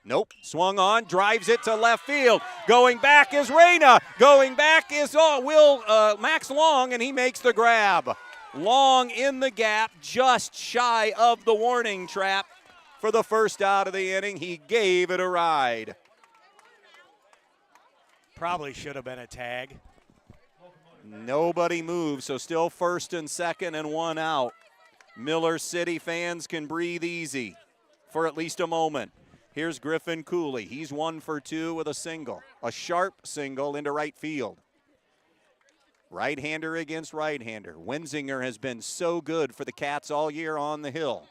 Nope, swung on, drives it to left field. Going back is Reyna. Going back is Max Long, and he makes the grab. Long in the gap, just shy of the warning trap for the first out of the inning. He gave it a ride. Probably should have been a tag. Nobody moves, so still 1st and 2nd and 1 out. Miller City fans can breathe easy for at least a moment. Here's Griffin Cooley. He's 1 for 2 with a single. A sharp single into right field. Right-hander against right-hander. Wenzinger has been so good for the Cats all year on the hill.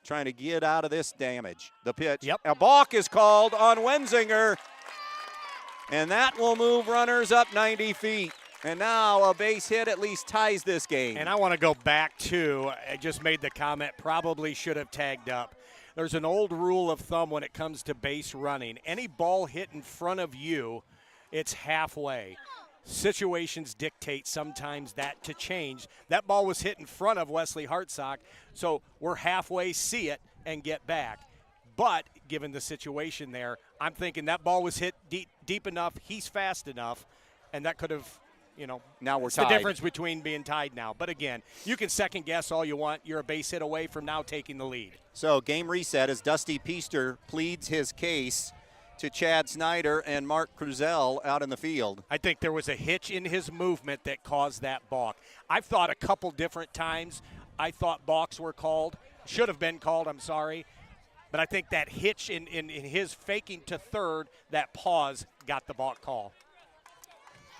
Trying to get out of this damage. The pitch. Yep. A balk is called on Wenzinger. And that will move runners up 90 feet. And now a base hit at least ties this game. And I want to go back to, I just made the comment, probably should have tagged up. there's an old rule of thumb when it comes to base running. Any ball hit in front of you, it's halfway. Situations dictate sometimes that to change. That ball was hit in front of Wesley Hartsock, so we're halfway, see it, and get back. But given the situation there, I'm thinking that ball was hit deep enough, he's fast enough, and that could have, now we're it's tied. the difference between being tied now. But again, you can second guess all you want. You're a base hit away from now taking the lead. So game reset as Dusty Peaster pleads his case to Chad Snyder and Mark Cruzel out in the field. I think there was a hitch in his movement that caused that balk. I've thought a couple different times I thought balks were called. Should have been called, I'm sorry. But I think that hitch in his faking to third, that pause, got the balk call.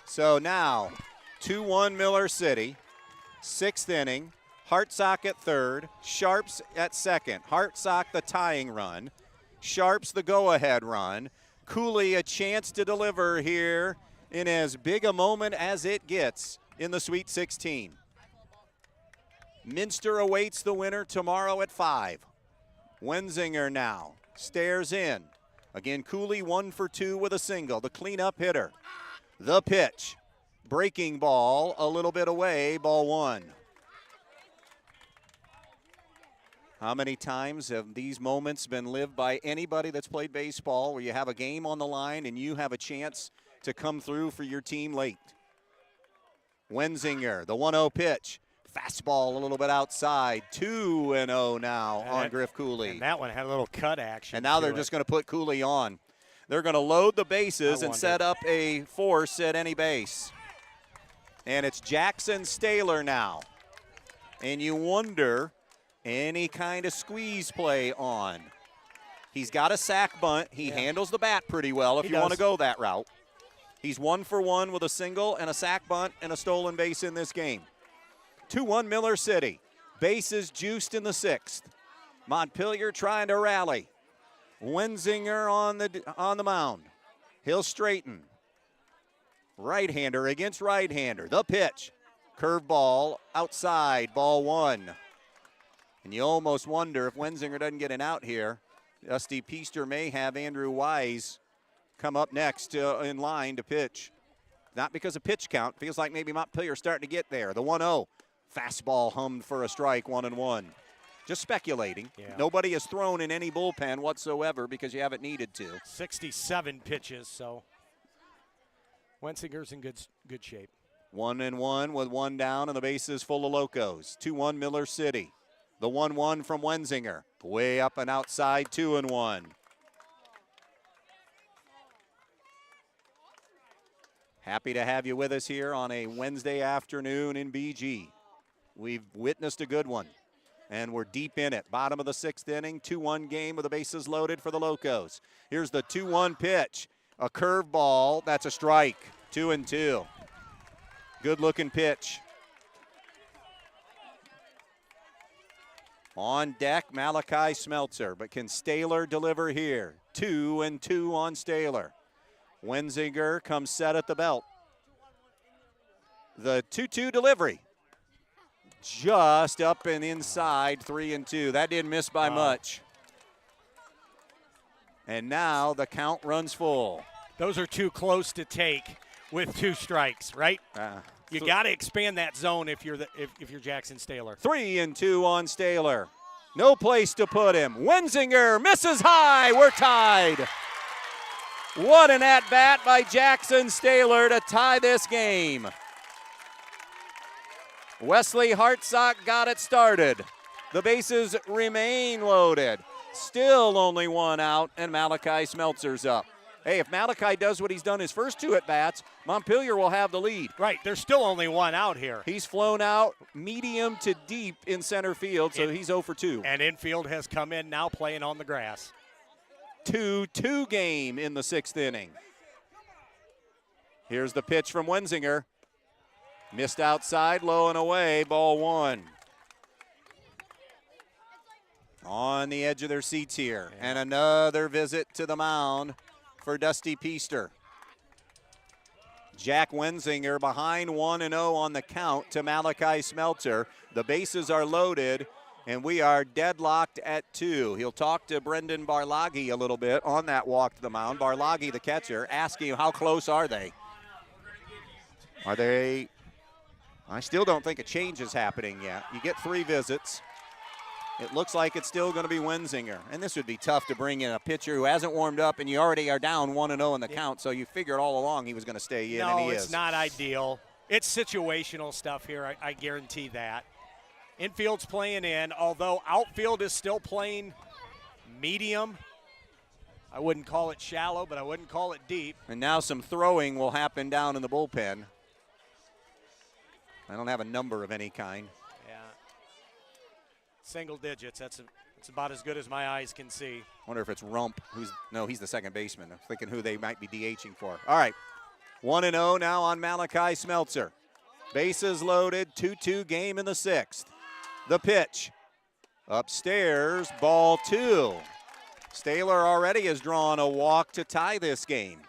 So now, 2-1 Miller City, 6th inning. Hartsock at third, Sharps at second. Hartsock the tying run, Sharps the go-ahead run. Cooley a chance to deliver here in as big a moment as it gets in the Sweet 16. Minster awaits the winner tomorrow at 5. Wenzinger now stares in. Again, Cooley 1 for 2 with a single. The cleanup hitter. The pitch. Breaking ball a little bit away, ball 1. How many times have these moments been lived by anybody that's played baseball where you have a game on the line and you have a chance to come through for your team late? Wenzinger, the 1-0 pitch. Fastball a little bit outside. 2-0 now on Griff Cooley. And that one had a little cut action. And now they're just going to put Cooley on. They're going to load the bases and set up a force at any base. And it's Jackson Staler now. And you wonder, any kind of squeeze play on. He's got a sack bunt. He handles the bat pretty well if you want to go that route. He's 1 for 1 with a single and a sack bunt and a stolen base in this game. 2-1 Miller City. Bases juiced in the 6th. Montpelier trying to rally. Wenzinger on the mound. He'll straighten. Right-hander against right-hander. The pitch. Curveball outside, ball 1. And you almost wonder if Wenzinger doesn't get an out here. Dusty Peaster may have Andrew Wise come up next in line to pitch. Not because of pitch count. Feels like maybe Montpelier's starting to get there. The 1-0. Fastball hummed for a strike, 1-1. Just speculating. Yeah. Nobody has thrown in any bullpen whatsoever because you haven't needed to. 67 pitches, so Wenzinger's in good shape. 1-1 with 1 down and the bases full of locos. 2-1 Miller City. The 1-1 from Wenzinger. Way up and outside, 2-1. Happy to have you with us here on a Wednesday afternoon in BG. We've witnessed a good one, and we're deep in it. Bottom of the 6th inning, 2-1 game with the bases loaded for the Locos. Here's the 2-1 pitch. A curveball, that's a strike, 2-2. Good-looking pitch. On deck, Malachi Smeltzer, but can Staler deliver here? 2-2 on Staler. Wenzinger comes set at the belt. The 2-2 delivery. Just up and inside, 3-2. That didn't miss by much. And now the count runs full. Those are too close to take with 2 strikes, right? You got to expand that zone if you're Jackson Staler. 3-2 on Staler. No place to put him. Wenzinger misses high. We're tied. What an at-bat by Jackson Staler to tie this game. Wesley Hartsock got it started. The bases remain loaded. Still only 1 out, and Malachi Smeltzer's up. Hey, if Malachi does what he's done his first 2 at-bats, Montpelier will have the lead. Right, there's still only 1 out here. He's flown out medium to deep in center field, so he's 0 for 2. And infield has come in now playing on the grass. 2-2 game in the 6th inning. Here's the pitch from Wenzinger. Missed outside, low and away, ball 1. On the edge of their seats here. Yeah. And another visit to the mound for Dusty Peaster. Jack Wenzinger behind 1-0 on the count to Malachi Smeltzer. The bases are loaded, And we are deadlocked at 2. He'll talk to Brendan Barlagi a little bit on that walk to the mound. Barlagi, the catcher, asking how close are they? Are they? I still don't think a change is happening yet. You get 3 visits. It looks like it's still going to be Wenzinger. And this would be tough to bring in a pitcher who hasn't warmed up, and you already are down 1-0 in the count, so you figured all along he was going to stay in, and he is. No, it's not ideal. It's situational stuff here, I guarantee that. Infield's playing in, although outfield is still playing medium. I wouldn't call it shallow, but I wouldn't call it deep. And now some throwing will happen down in the bullpen. I don't have a number of any kind. Yeah. Single digits. That's about as good as my eyes can see. Wonder if it's Rump. He's the second baseman. I'm thinking who they might be DHing for. All right. 1-0 now on Malachi Smeltzer. Bases loaded, 2-2 game in the 6th. The pitch. Upstairs, ball 2. Staylor already has drawn a walk to tie this game.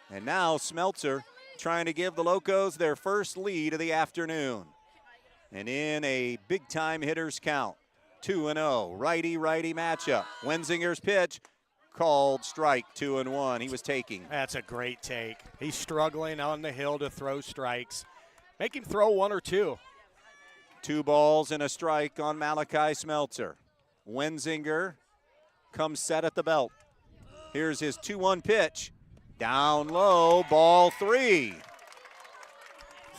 And now Smeltzer trying to give the Locos their first lead of the afternoon. And in a big-time hitters count, 2-0, righty-righty matchup. Wenzinger's pitch, called strike, 2-1. He was taking. That's a great take. He's struggling on the hill to throw strikes. Make him throw 1 or 2. 2 balls and a strike on Malachi Smeltzer. Wenzinger comes set at the belt. Here's his 2-1 pitch. Down low, ball 3.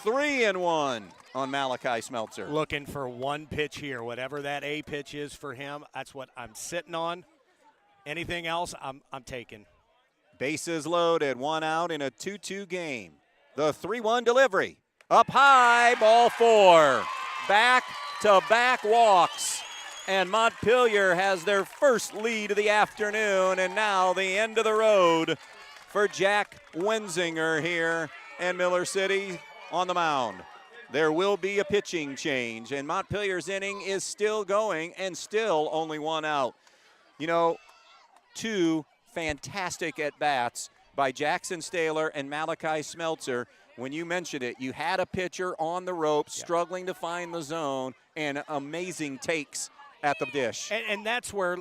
3-1 on Malachi Smeltzer. Looking for 1 pitch here. Whatever that A pitch is for him, that's what I'm sitting on. Anything else, I'm taking. Bases loaded, 1 out in a 2-2 game. The 3-1 delivery. Up high, ball 4. Back-to-back walks. And Montpelier has their first lead of the afternoon, and now the end of the road for Jack Wenzinger here in Miller City on the mound. There will be a pitching change, and Montpelier's inning is still going and still only 1 out. You know, 2 fantastic at-bats by Jackson Staylor and Malachi Smeltzer. When you mentioned it, you had a pitcher on the ropes struggling to find the zone, and amazing takes at the dish. And that's where,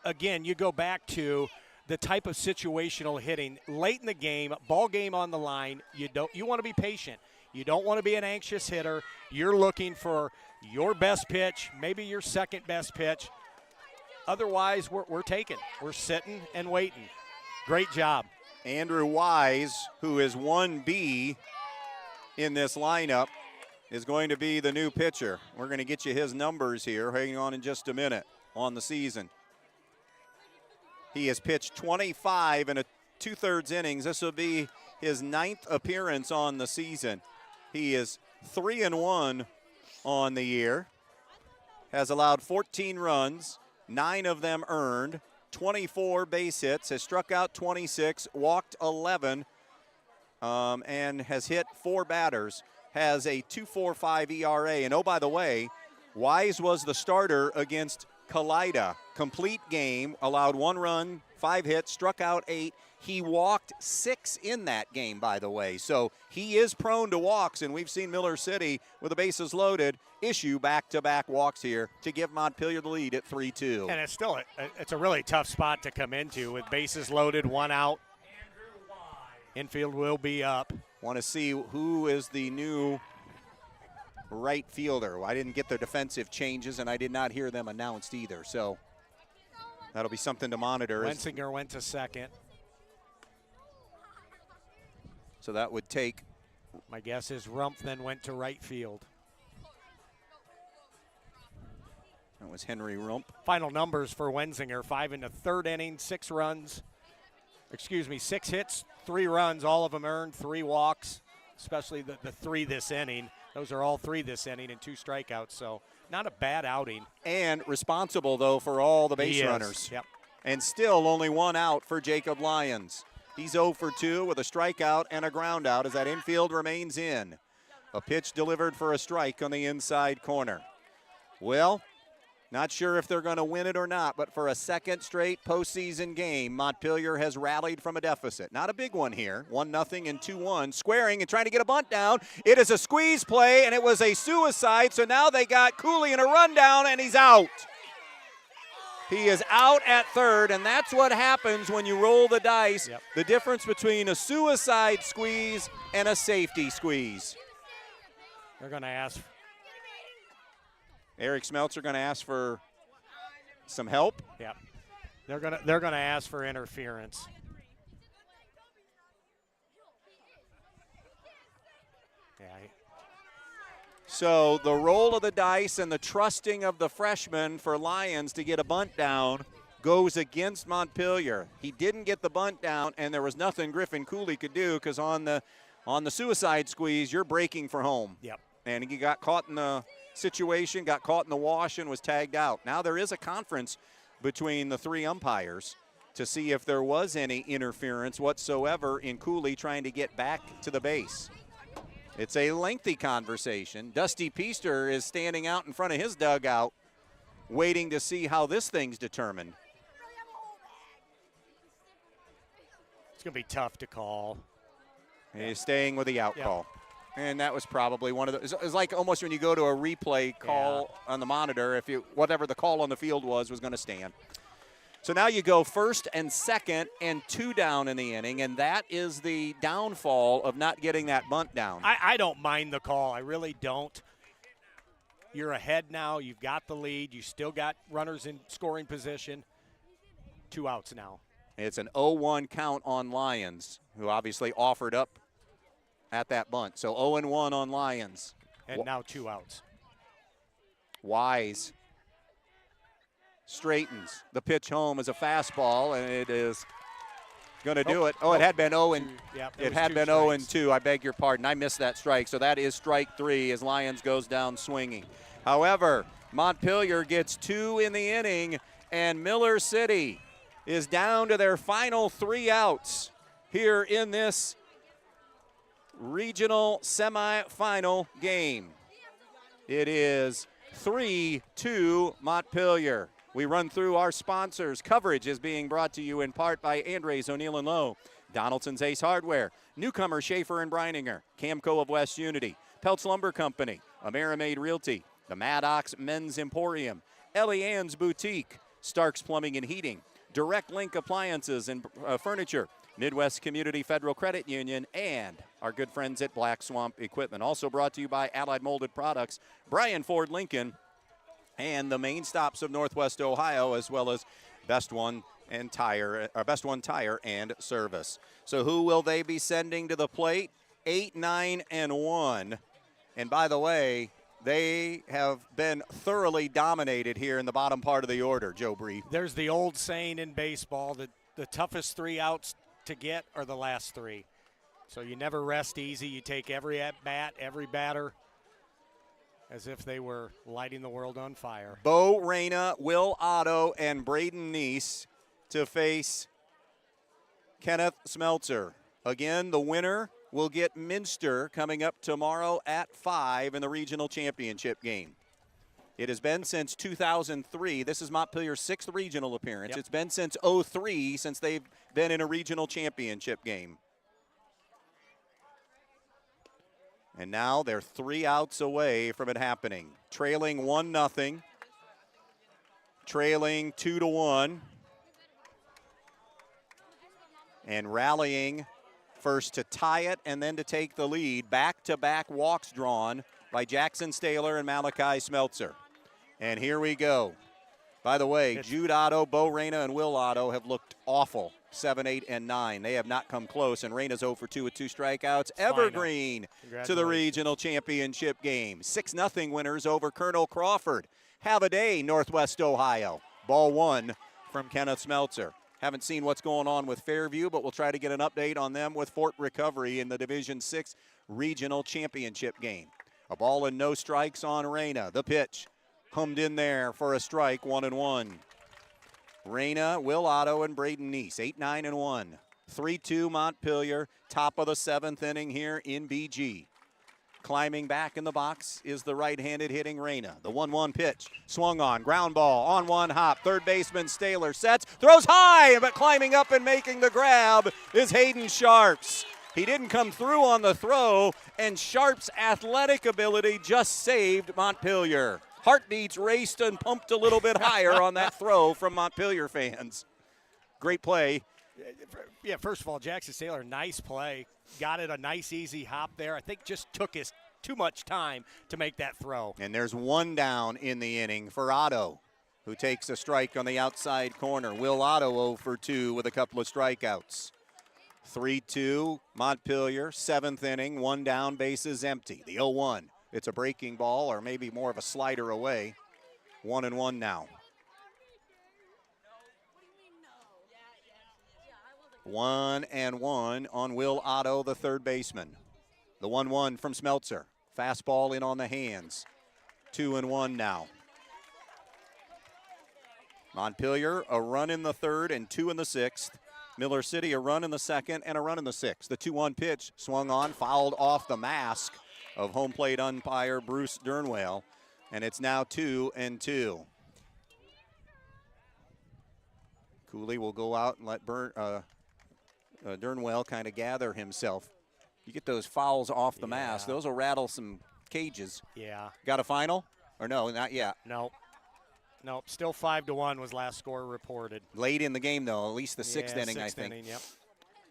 again, you go back to the type of situational hitting. Late in the game, ball game on the line, you want to be patient. You don't want to be an anxious hitter. You're looking for your best pitch, maybe your second best pitch. Otherwise, we're taking. We're sitting and waiting. Great job. Andrew Wise, who is 1B in this lineup, is going to be the new pitcher. We're going to get you his numbers here. Hang on in just a minute on the season. He has pitched 25 and 2/3 innings. This will be his 9th appearance on the season. He is 3-1 on the year. Has allowed 14 runs, 9 of them earned, 24 base hits, has struck out 26, walked 11, and has hit 4 batters. Has a 2.45 ERA. And oh, by the way, Wise was the starter against Kalida. Complete game, allowed 1 run, 5 hits, struck out 8. He walked 6 in that game, by the way. So he is prone to walks, and we've seen Miller City, with the bases loaded, issue back-to-back walks here to give Montpelier the lead at 3-2. And it's still it's a really tough spot to come into with bases loaded, 1 out. Infield will be up. Want to see who is the new right fielder. I didn't get their defensive changes, and I did not hear them announced either. So that'll be something to monitor. Wenzinger went to second. So that would take. My guess is Rump then went to right field. That was Henry Rump. Final numbers for Wenzinger: 5 in the 3rd inning, 6 hits, 3 runs, all of them earned, 3 walks, especially the 3 this inning. Those are all 3 this inning and 2 strikeouts, so not a bad outing. And responsible, though, for all the base runners. Yep. And still only 1 out for Jacob Lyons. He's 0 for 2 with a strikeout and a ground out as that infield remains in. A pitch delivered for a strike on the inside corner. Well, Not sure if they're going to win it or not, but for a second straight postseason game, Montpelier has rallied from a deficit. Not a big one here, 1-0 and 2-1. Squaring and trying to get a bunt down. It is a squeeze play, and it was a suicide, so now they got Cooley in a rundown, and he's out. He is out at third, and that's what happens when you roll the dice. Yep. The difference between a suicide squeeze and a safety squeeze. They're going to ask. Eric Smeltzer going to ask for some help. Yep. They're gonna ask for interference. Yeah. So the roll of the dice and the trusting of the freshman for Lions to get a bunt down goes against Montpelier. He didn't get the bunt down, and there was nothing Griffin Cooley could do because on the suicide squeeze, you're breaking for home. Yep. And he got caught in the situation, got caught in the wash, and was tagged out. Now there is a conference between the three umpires to see if there was any interference whatsoever in Cooley trying to get back to the base. It's a lengthy conversation. Dusty Peaster is standing out in front of his dugout waiting to see how this thing's determined. It's going to be tough to call. He's staying with the out Yep. call. And that was probably one of the, it's like almost when you go to a replay call on the monitor, if you, whatever the call on the field was going to stand. So now you go first and second and 2 down in the inning, and that is the downfall of not getting that bunt down. I don't mind the call. I really don't. You're ahead now. You've got the lead. You still got runners in scoring position. 2 outs now. It's an 0-1 count on Lions, who obviously offered up at that bunt. So 0-1 on Lions. And now 2 outs. Wise straightens. The pitch home is a fastball, and it is going to do it. Oh, it had been 0 and Yep, it had been 0 and 2. I beg your pardon. I missed that strike. So that is strike 3 as Lions goes down swinging. However, Montpelier gets 2 in the inning, and Miller City is down to their final 3 outs here in this regional semifinal game. It is 3-2 Montpelier. We run through our sponsors. Coverage is being brought to you in part by Andres O'Neill & Lowe, Donaldson's Ace Hardware, Newcomer Schaefer and Breininger, Camco of West Unity, Peltz Lumber Company, Amerimaid Realty, the Maddox Men's Emporium, Ellie Ann's Boutique, Stark's Plumbing and Heating, Direct Link Appliances and Furniture, Midwest Community Federal Credit Union, and our good friends at Black Swamp Equipment. Also brought to you by Allied Molded Products, Bryan Ford Lincoln, and the main stops of Northwest Ohio, as well as Best One Tire and Service. So who will they be sending to the plate? 8, 9, and 1. And by the way, they have been thoroughly dominated here in the bottom part of the order, Joe Bree. There's the old saying in baseball that the toughest 3 outs to get are the last 3. So you never rest easy. You take every at-bat, every batter, as if they were lighting the world on fire. Bo Reyna, Will Otto, and Braden Neese to face Kenneth Smeltzer. Again, the winner will get Minster coming up tomorrow at 5 in the regional championship game. It has been since 2003. This is Montpelier's 6th regional appearance. Yep. It's been since 2003 since they've been in a regional championship game. And now they're 3 outs away from it happening. Trailing 1-0. Trailing 2-1. And rallying first to tie it and then to take the lead. Back-to-back walks drawn by Jackson Staler and Malachi Smeltzer. And here we go. By the way, Jude Otto, Bo Reyna, and Will Otto have looked awful. 7, 8, and 9. They have not come close, and Reyna's 0 for 2 with 2 strikeouts. Evergreen to the regional championship game. 6-0 winners over Colonel Crawford. Have a day, Northwest Ohio. Ball 1 from Kenneth Smeltzer. Haven't seen what's going on with Fairview, but we'll try to get an update on them with Fort Recovery in the Division 6 regional championship game. A ball and no strikes on Reyna. The pitch hummed in there for a strike, 1-1. Reyna, Will Otto, and Braden Neese, 8, 9, and 1. 3-2 Montpelier, top of the 7th inning here in BG. Climbing back in the box is the right-handed hitting Reyna. The 1-1 pitch, swung on, ground ball, on one hop. Third baseman Staler sets, throws high, but climbing up and making the grab is Hayden Sharps. He didn't come through on the throw, and Sharps' athletic ability just saved Montpelier. Heartbeats raced and pumped a little bit higher on that throw from Montpelier fans. Great play. Yeah, first of all, Jackson Saylor, nice play. Got it a nice, easy hop there. I think just took his too much time to make that throw. And there's one down in the inning for Otto, who takes a strike on the outside corner. Will Otto 0 for 2 with a couple of strikeouts. 3-2, Montpelier, 7th inning, one down, bases empty. The 0-1, it's a breaking ball or maybe more of a slider away. 1-1 now. 1-1 on Will Otto, the third baseman. The 1-1 from Smeltzer. Fastball in on the hands. 2-1 now. Montpelier, a run in the third and 2 in the sixth. Miller City, a run in the second and a run in the sixth. The 2-1 pitch swung on, fouled off the mask of home plate umpire Bruce Durnwell, and it's now 2-2. Cooley will go out and let Durnwell kind of gather himself. You get those fouls off the mask, those will rattle some cages. Yeah. Got a final? Or no, not yet. Nope. Still 5-1 was last score reported. Late in the game, though, at least the sixth inning, I think. Inning, yep.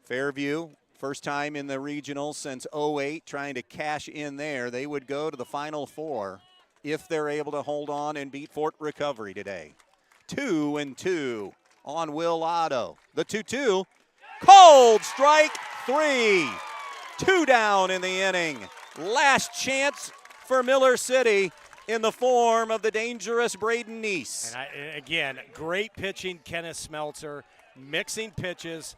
Fairview, first time in the regionals since 08, trying to cash in there. They would go to the Final Four if they're able to hold on and beat Fort Recovery today. 2-2 on Will Otto. The 2-2, cold strike 3. 2 down in the inning. Last chance for Miller City in the form of the dangerous Braden Neese. And again, great pitching, Kenneth Smeltzer, mixing pitches,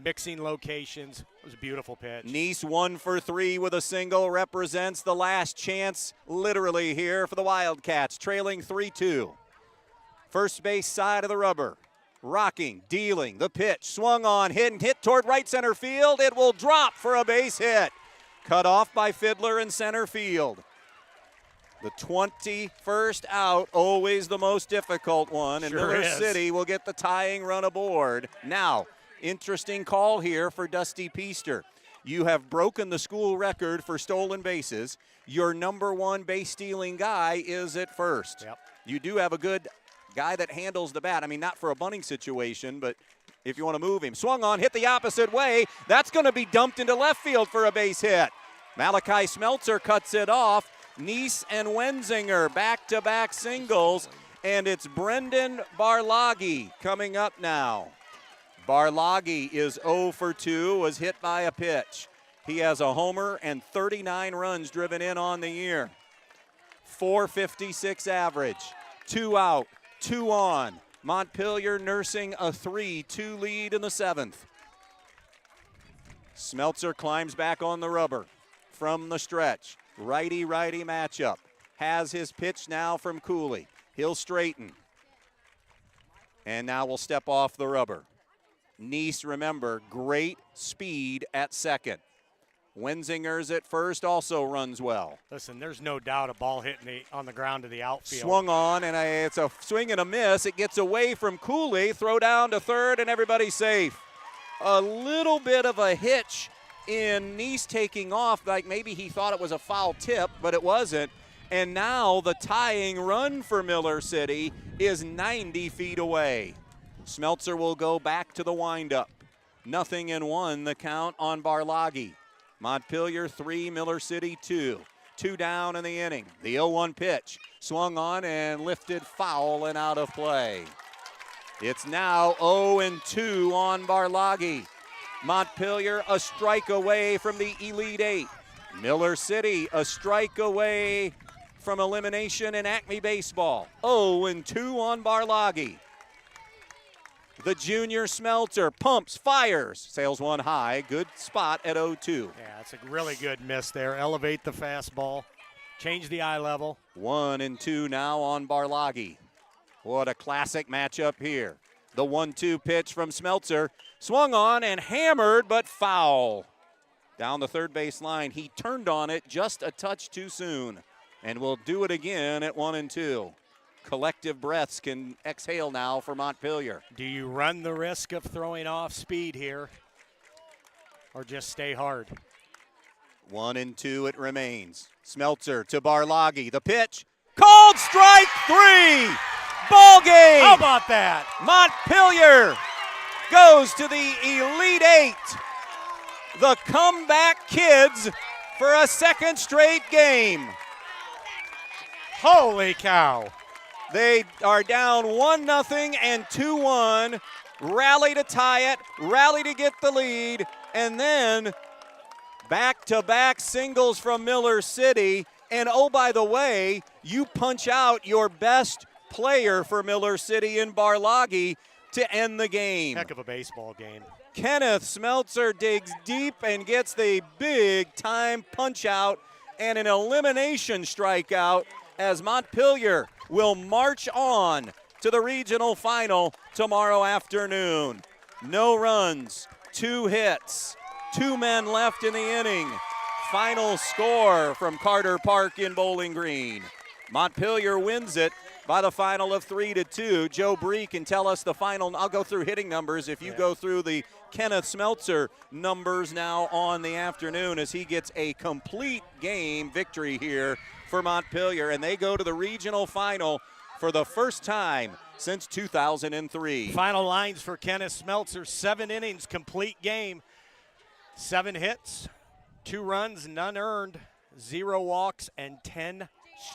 mixing locations. It was a beautiful pitch. Neese 1 for 3 with a single, represents the last chance literally here for the Wildcats, trailing 3-2. First base side of the rubber. Rocking, dealing, the pitch, swung on, hit toward right center field. It will drop for a base hit. Cut off by Fiddler in center field. The 21st out, always the most difficult one, and Miller City will get the tying run aboard. Now, interesting call here for Dusty Peaster. You have broken the school record for stolen bases. Your number one base stealing guy is at first. Yep. You do have a good guy that handles the bat. I mean, not for a bunting situation, but if you want to move him. Swung on, hit the opposite way. That's going to be dumped into left field for a base hit. Malachi Smeltzer cuts it off. Neese and Wenzinger back-to-back singles, and it's Brendan Barlagi coming up now. Barlagi is 0 for 2, was hit by a pitch. He has a homer and 39 runs driven in on the year. 456 average, 2 out, 2 on. Montpelier nursing a 3-2 lead in the 7th. Smeltzer climbs back on the rubber from the stretch. Righty-righty matchup. Has his pitch now from Cooley. He'll straighten. And now we'll step off the rubber. Neese, remember, great speed at second. Wenzinger's at first, also runs well. Listen, there's no doubt a ball hitting on the ground to the outfield. Swung on, and it's a swing and a miss. It gets away from Cooley. Throw down to third, and everybody's safe. A little bit of a hitch in Neese taking off, like maybe he thought it was a foul tip, but it wasn't. And now the tying run for Miller City is 90 feet away. Smeltzer will go back to the windup. 0-1 the count on Barlagi. Montpelier 3, Miller City 2. 2 down in the inning. The 0-1 pitch swung on and lifted foul and out of play. It's now 0-2 on Barlagi. Montpelier a strike away from the Elite Eight. Miller City a strike away from elimination in Acme Baseball. 0-2 on Barlagi. The junior Smeltzer pumps, fires, sails one high. Good spot at 0-2. Yeah, it's a really good miss there. Elevate the fastball, change the eye level. 1-2 now on Barlagi. What a classic matchup here. The 1-2 pitch from Smeltzer. Swung on and hammered, but foul. down the third base line. He turned on it just a touch too soon, and will do it again at 1-2. Collective breaths can exhale now for Montpelier. Do you run the risk of throwing off speed here or just stay hard? 1-2 it remains. Smeltzer to Barlagi. The pitch. Called strike 3. Ball game. How about that? Montpelier goes to the Elite Eight. The comeback kids for a second straight game. Holy cow. They are down 1-0 and 2-1. Rally to tie it, rally to get the lead, and then back-to-back singles from Miller City. And oh, by the way, you punch out your best player for Miller City in Barlagi to end the game. Heck of a baseball game. Kenneth Smeltzer digs deep and gets the big-time punch-out and an elimination strikeout as Montpelier will march on to the regional final tomorrow afternoon. No runs, 2 hits, 2 men left in the inning. Final score from Carter Park in Bowling Green. Montpelier wins it by the final of 3-2. Joe Bree can tell us the final. I'll go through hitting numbers if you go through the Kenneth Smeltzer numbers now on the afternoon, as he gets a complete game victory here for Montpelier, and they go to the regional final for the first time since 2003. Final lines for Kenneth Smeltzer: 7 innings, complete game, 7 hits, 2 runs, none earned, 0 walks, and 10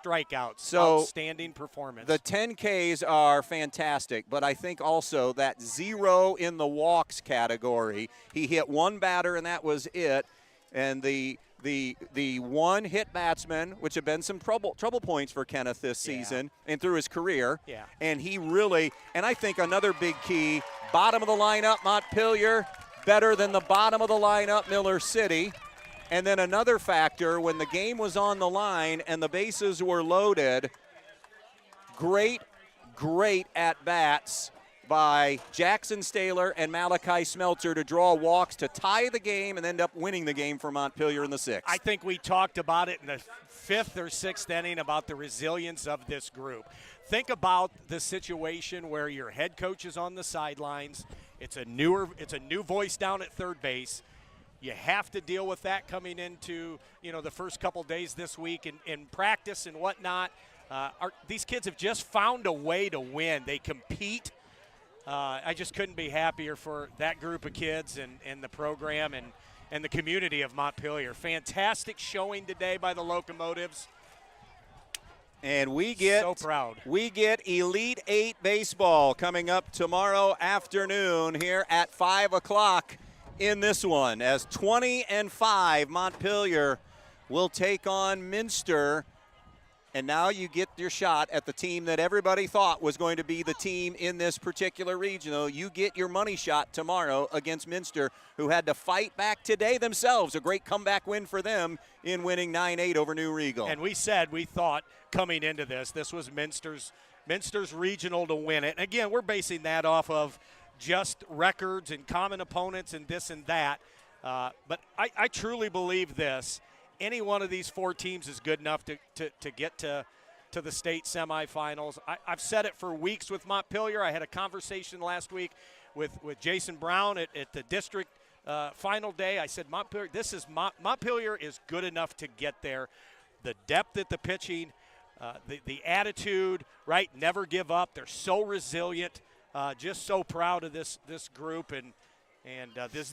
strikeouts. So outstanding performance. The 10Ks are fantastic, but I think also that 0 in the walks category, he hit 1 batter and that was it. And the 1 hit batsman, which have been some trouble points for Kenneth this season and through his career. Yeah. And he really, and I think another big key, bottom of the lineup, Montpelier, better than the bottom of the lineup, Miller City. And then another factor, when the game was on the line and the bases were loaded, great at-bats by Jackson Staler and Malachi Smeltzer to draw walks to tie the game and end up winning the game for Montpelier in the 6th. I think we talked about it in the 5th or 6th inning about the resilience of this group. Think about the situation where your head coach is on the sidelines. It's a new voice down at third base. You have to deal with that coming into, the first couple days this week in practice and whatnot. These kids have just found a way to win. They compete. I just couldn't be happier for that group of kids and the program and the community of Montpelier. Fantastic showing today by the Locomotives. And we get so proud. We get Elite 8 baseball coming up tomorrow afternoon here at 5 o'clock in this one, as 20-5 Montpelier will take on Minster. And now you get your shot at the team that everybody thought was going to be the team in this particular regional. You get your money shot tomorrow against Minster, who had to fight back today themselves. A great comeback win for them in winning 9-8 over New Regal. And we thought coming into this was Minster's regional to win it. And again, we're basing that off of just records and common opponents and this and that. But I truly believe this. Any one of these 4 teams is good enough to get to the state semifinals. I've said it for weeks with Montpelier. I had a conversation last week with Jason Brown at the district final day. I said, Montpelier is good enough to get there. The depth at the pitching, the attitude, right? Never give up. They're so resilient. Just so proud of this group and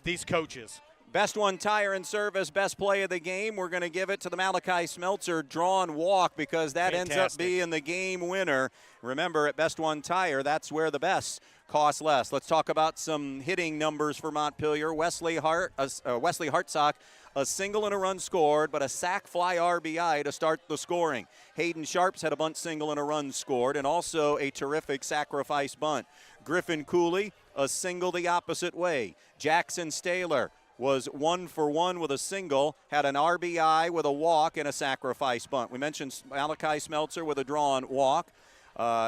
these coaches. Best One Tire and Service, best play of the game. We're going to give it to the Malachi Smeltzer drawn walk because that ends up being the game winner. Remember, at Best One Tire, that's where the best cost less. Let's talk about some hitting numbers for Montpelier. Wesley Hartsock, a single and a run scored, but a sac fly RBI to start the scoring. Hayden Sharps had a bunt single and a run scored, and also a terrific sacrifice bunt. Griffin Cooley, a single the opposite way. Jackson Staler was 1 for 1 with a single, had an RBI with a walk and a sacrifice bunt. We mentioned Malachi Smeltzer with a drawn walk.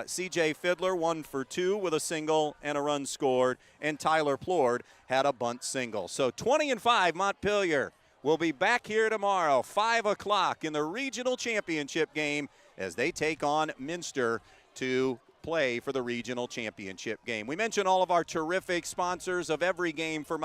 C.J. Fiddler 1 for 2 with a single and a run scored, and Tyler Plord had a bunt single. So 20-5 Montpelier will be back here tomorrow, 5 o'clock in the regional championship game as they take on Minster to play for the regional championship game. We mentioned all of our terrific sponsors of every game for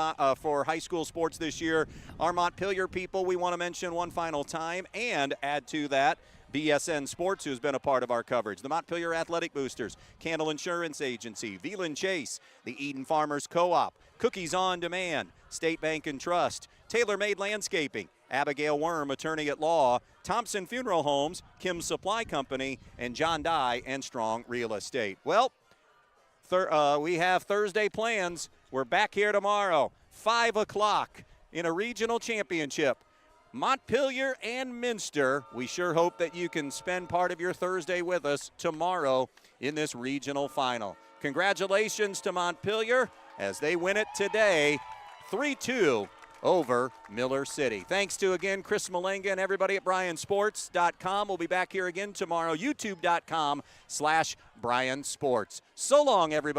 high school sports this year. Our Montpelier people, we want to mention one final time and add to that BSN Sports, who's been a part of our coverage. The Montpelier Athletic Boosters, Candle Insurance Agency, Veland Chase, the Eden Farmers Co-op, Cookies on Demand, State Bank and Trust, Tailor Made Landscaping, Abigail Worm, attorney at law, Thompson Funeral Homes, Kim's Supply Company, and John Dye and Strong Real Estate. Well, we have Thursday plans. We're back here tomorrow, 5 o'clock in a regional championship. Montpelier and Minster. We sure hope that you can spend part of your Thursday with us tomorrow in this regional final. Congratulations to Montpelier as they win it today, 3-2 over Miller City. Thanks to, again, Chris Malenga and everybody at BryanSports.com. We'll be back here again tomorrow, youtube.com/BryanSports. So long, everybody.